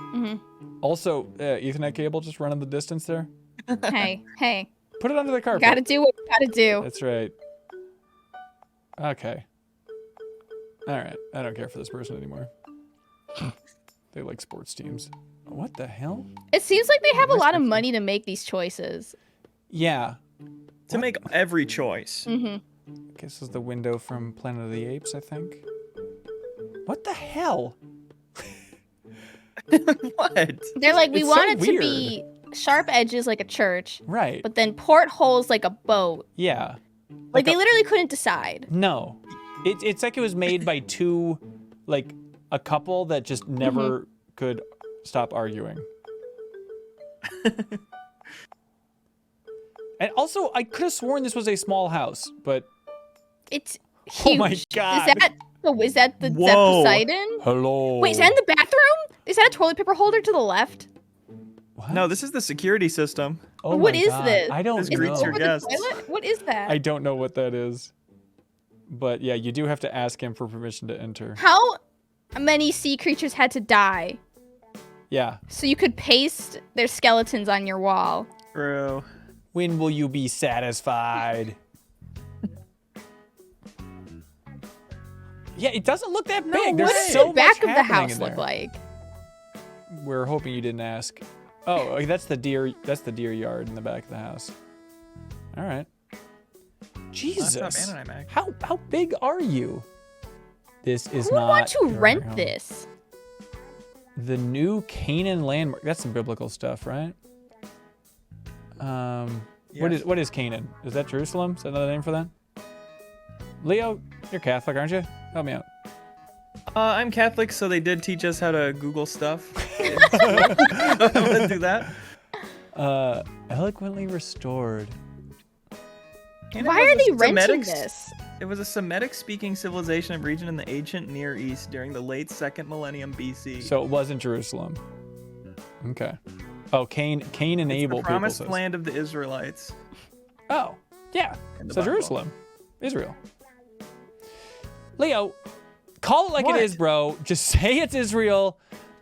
[SPEAKER 1] Also, Ethernet cable just running the distance there.
[SPEAKER 3] Hey,
[SPEAKER 1] Put it under the carpet.
[SPEAKER 3] gotta do what you gotta do.
[SPEAKER 1] That's right. Okay. All right. I don't care for this person anymore. They like sports teams. What the hell?
[SPEAKER 3] It seems like they have a lot of money to make these choices.
[SPEAKER 1] Yeah.
[SPEAKER 2] To make every choice.
[SPEAKER 3] Hmm
[SPEAKER 1] I guess this is the window from Planet of the Apes, I think. What the hell?
[SPEAKER 2] What?
[SPEAKER 3] They're like, we
[SPEAKER 1] It's so
[SPEAKER 3] want it to
[SPEAKER 1] weird.
[SPEAKER 3] be sharp edges like a church,
[SPEAKER 1] Right.
[SPEAKER 3] but then portholes like a boat.
[SPEAKER 1] Yeah.
[SPEAKER 3] Like they literally couldn't decide.
[SPEAKER 1] No. It's like it was made by a couple that just never could stop arguing. And also, I could have sworn this was a small house, but
[SPEAKER 3] It's
[SPEAKER 1] Oh
[SPEAKER 3] huge.
[SPEAKER 1] my God.
[SPEAKER 3] Is that the
[SPEAKER 2] Whoa.
[SPEAKER 3] Poseidon?
[SPEAKER 1] hello.
[SPEAKER 3] Wait, is that in the bathroom? Is that a toilet paper holder to the left?
[SPEAKER 1] What?
[SPEAKER 2] No, this is the security system.
[SPEAKER 1] Oh
[SPEAKER 3] What
[SPEAKER 1] my
[SPEAKER 3] is
[SPEAKER 1] God.
[SPEAKER 3] this?
[SPEAKER 1] I don't
[SPEAKER 2] This
[SPEAKER 3] Is it
[SPEAKER 2] greets
[SPEAKER 1] know.
[SPEAKER 2] your
[SPEAKER 3] over the
[SPEAKER 2] guests.
[SPEAKER 3] toilet? What is that?
[SPEAKER 1] I don't know what that is. But yeah, you do have to ask him for permission to enter.
[SPEAKER 3] How many sea creatures had to die
[SPEAKER 1] Yeah.
[SPEAKER 3] so you could paste their skeletons on your wall?
[SPEAKER 2] True.
[SPEAKER 1] When will you be satisfied? Yeah, it doesn't look that big. There's
[SPEAKER 3] What does
[SPEAKER 1] so
[SPEAKER 3] the back
[SPEAKER 1] much
[SPEAKER 3] of the
[SPEAKER 1] happening
[SPEAKER 3] house
[SPEAKER 1] in
[SPEAKER 3] look
[SPEAKER 1] there.
[SPEAKER 3] like?
[SPEAKER 1] We're hoping you didn't ask. Oh, that's the deer. That's the deer yard in the back of the house. All right. Jesus.
[SPEAKER 2] Laptop and an iMac.
[SPEAKER 1] How big are you? This is
[SPEAKER 3] Who would
[SPEAKER 1] not.
[SPEAKER 3] want to
[SPEAKER 1] your
[SPEAKER 3] rent
[SPEAKER 1] home.
[SPEAKER 3] this?
[SPEAKER 1] The new Canaan landmark. That's some biblical stuff, right?
[SPEAKER 2] Yes.
[SPEAKER 1] What is Canaan? Is that Jerusalem? Is that another name for that? Leo, you're Catholic, aren't you? Help me out.
[SPEAKER 2] I'm Catholic, so they did teach us how to Google stuff. I'm gonna do that.
[SPEAKER 1] Eloquently restored.
[SPEAKER 2] And it
[SPEAKER 3] Why
[SPEAKER 2] was
[SPEAKER 3] are they
[SPEAKER 2] a
[SPEAKER 3] renting
[SPEAKER 2] Semitic-
[SPEAKER 3] this?
[SPEAKER 2] It was a Semitic-speaking civilization and region in the ancient Near East during the late 2nd millennium BC.
[SPEAKER 1] So it wasn't Jerusalem. Okay. Oh, Cain and
[SPEAKER 2] It's
[SPEAKER 1] Abel.
[SPEAKER 2] the
[SPEAKER 1] people
[SPEAKER 2] promised
[SPEAKER 1] says.
[SPEAKER 2] land of the Israelites.
[SPEAKER 1] Oh, Yeah.
[SPEAKER 2] In the
[SPEAKER 1] So
[SPEAKER 2] Bible.
[SPEAKER 1] Jerusalem, Israel. Leo, call it like
[SPEAKER 2] What?
[SPEAKER 1] it is, bro. Just say it's Israel.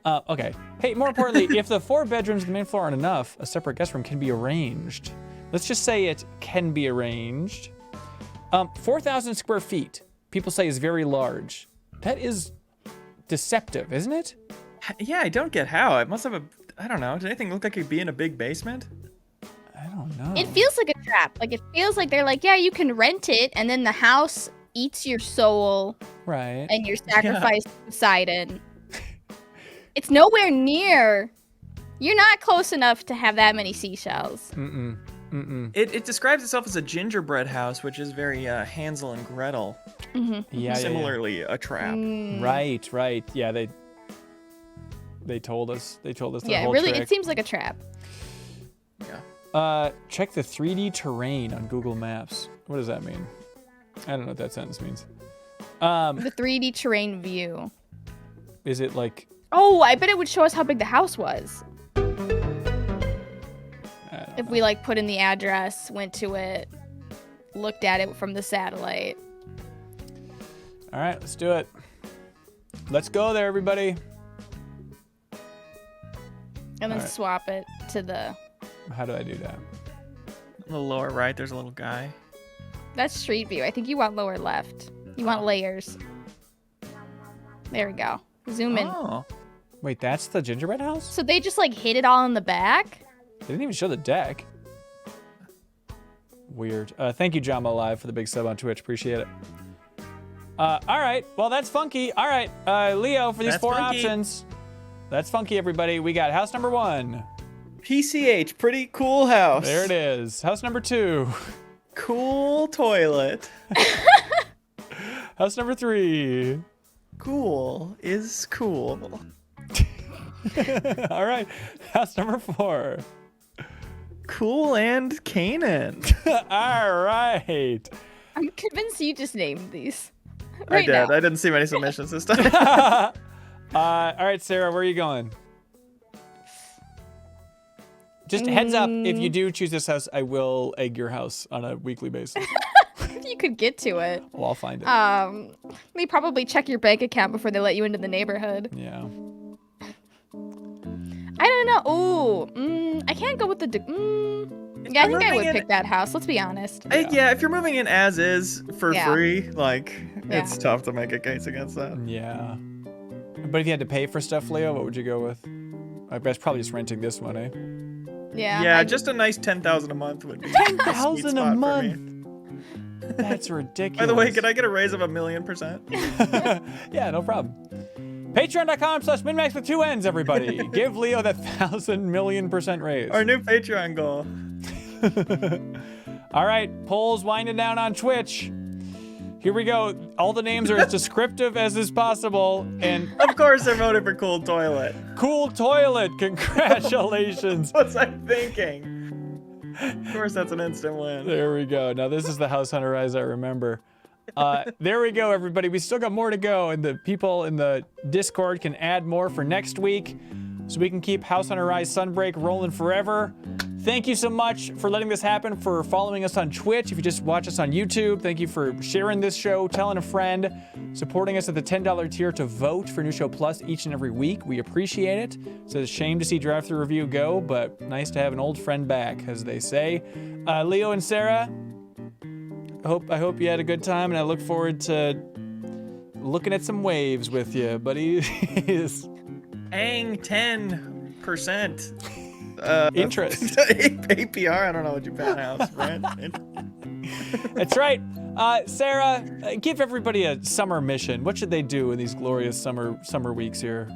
[SPEAKER 1] Okay. Hey, more importantly, if the 4 bedrooms and the main floor aren't enough, a separate guest room can be arranged. Let's just say it can be arranged. 4,000 square feet, people say is very large. That is deceptive, isn't it?
[SPEAKER 2] Yeah, I don't get how. It must have a. I don't know. Did anything look like it'd be in a big basement?
[SPEAKER 1] I don't know.
[SPEAKER 3] It feels like a trap. Like it feels like they're like, yeah, you can rent it, and then the house eats your soul
[SPEAKER 1] right.
[SPEAKER 3] and you're sacrificed to Poseidon. It's nowhere near. You're not close enough to have that many seashells.
[SPEAKER 2] It describes itself as a gingerbread house, which is very Hansel and Gretel.
[SPEAKER 1] Yeah,
[SPEAKER 2] Similarly, a trap.
[SPEAKER 1] Right. Yeah, they told us. They told us the
[SPEAKER 3] Yeah,
[SPEAKER 1] whole
[SPEAKER 3] really,
[SPEAKER 1] trick.
[SPEAKER 3] it seems like a trap.
[SPEAKER 2] Yeah.
[SPEAKER 1] Check the 3D terrain on Google Maps. What does that mean? I don't know what that sentence means.
[SPEAKER 3] The 3D terrain view.
[SPEAKER 1] Is it like?
[SPEAKER 3] Oh, I bet it would show us how big the house was.
[SPEAKER 1] I don't
[SPEAKER 3] If we like put in the address, went to it, looked at it from the satellite.
[SPEAKER 1] All right, let's do it. Let's go there, everybody.
[SPEAKER 3] And then
[SPEAKER 1] Alright.
[SPEAKER 3] swap it to the.
[SPEAKER 1] How do I do that?
[SPEAKER 2] On the lower right, there's a little guy.
[SPEAKER 3] That's street view. I think you want lower left. You want layers. There we go. Zoom in.
[SPEAKER 2] Oh.
[SPEAKER 1] Wait, that's the gingerbread house?
[SPEAKER 3] So they just like hid it all in the back?
[SPEAKER 1] They didn't even show the deck. Weird. Thank you, Jama Live, for the big sub on Twitch. Appreciate it. All right. Well, that's funky. All right, Leo, for these
[SPEAKER 2] That's
[SPEAKER 1] 4
[SPEAKER 2] funky.
[SPEAKER 1] options. That's funky, everybody. We got house number 1.
[SPEAKER 2] PCH, pretty cool house.
[SPEAKER 1] There it is. House number 2.
[SPEAKER 2] Cool toilet.
[SPEAKER 1] House number 3.
[SPEAKER 2] Cool is cool.
[SPEAKER 1] All right. House number 4.
[SPEAKER 2] Cool and Canaan.
[SPEAKER 1] All right.
[SPEAKER 3] I'm convinced you just named these.
[SPEAKER 2] I
[SPEAKER 3] Right
[SPEAKER 2] did.
[SPEAKER 3] now.
[SPEAKER 2] I didn't see many submissions this time.
[SPEAKER 1] All right, Sarah, where are you going? Just heads up, if you do choose this house, I will egg your house on a weekly basis.
[SPEAKER 3] You could get to it.
[SPEAKER 1] Well, I'll find it.
[SPEAKER 3] They probably check your bank account before they let you into the neighborhood.
[SPEAKER 1] Yeah.
[SPEAKER 3] I don't know. Ooh, I can't go with the. Yeah, I think I would pick that house. Let's be honest.
[SPEAKER 2] Yeah, if you're moving in as is for
[SPEAKER 3] Yeah.
[SPEAKER 2] free, like
[SPEAKER 3] Yeah.
[SPEAKER 2] it's tough to make a case against that.
[SPEAKER 1] Yeah. But if you had to pay for stuff, Leo, what would you go with? I guess probably just renting this one, eh?
[SPEAKER 3] Yeah.
[SPEAKER 2] Yeah, just a nice 10,000 a month would be.
[SPEAKER 1] 10,000 a month. That's ridiculous.
[SPEAKER 2] By the way, could I get a raise of 1,000,000%?
[SPEAKER 1] Yeah, no problem. Patreon.com/minmax with 2 N's, everybody. Give Leo that 1,000,000,000% raise.
[SPEAKER 2] Our new Patreon goal.
[SPEAKER 1] All right, polls winding down on Twitch. Here we go. All the names are as descriptive as is possible. And
[SPEAKER 2] Of course, I voted for cool toilet.
[SPEAKER 1] cool toilet. Congratulations.
[SPEAKER 2] What's I thinking? Of course, that's an instant win.
[SPEAKER 1] There we go. Now this is the House Hunter Rise I remember. There we go, everybody. We still got more to go, and the people in the Discord can add more for next week, so we can keep House Hunter Rise Sunbreak rolling forever. Thank you so much for letting this happen, for following us on Twitch. If you just watch us on YouTube, thank you for sharing this show, telling a friend, supporting us at the $10 tier to vote for New Show Plus each and every week. We appreciate it. It's a shame to see Drive Thru Review go, but nice to have an old friend back, as they say. Leo and Sarah, I hope you had a good time, and I look forward to looking at some waves with you, buddies.
[SPEAKER 2] Ang 10%.
[SPEAKER 1] Interest.
[SPEAKER 2] APR, I don't know what you pay house rent.
[SPEAKER 1] That's right. Sarah, give everybody a summer mission. What should they do in these glorious summer weeks here?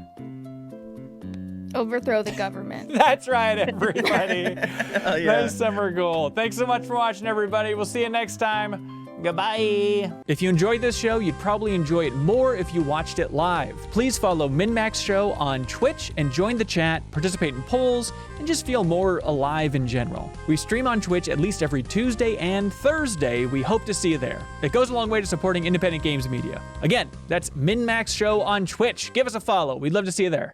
[SPEAKER 3] Overthrow the government.
[SPEAKER 1] That's right, everybody.
[SPEAKER 2] Hell yeah.
[SPEAKER 1] Nice summer goal. Thanks so much for watching, everybody. We'll see you next time. Goodbye. If you enjoyed this show, you'd probably enjoy it more if you watched it live. Please follow MinMax Show on Twitch and join the chat, participate in polls, and just feel more alive in general. We stream on Twitch at least every Tuesday and Thursday. We hope to see you there. It goes a long way to supporting independent games media. Again, that's MinMax Show on Twitch. Give us a follow. We'd love to see you there.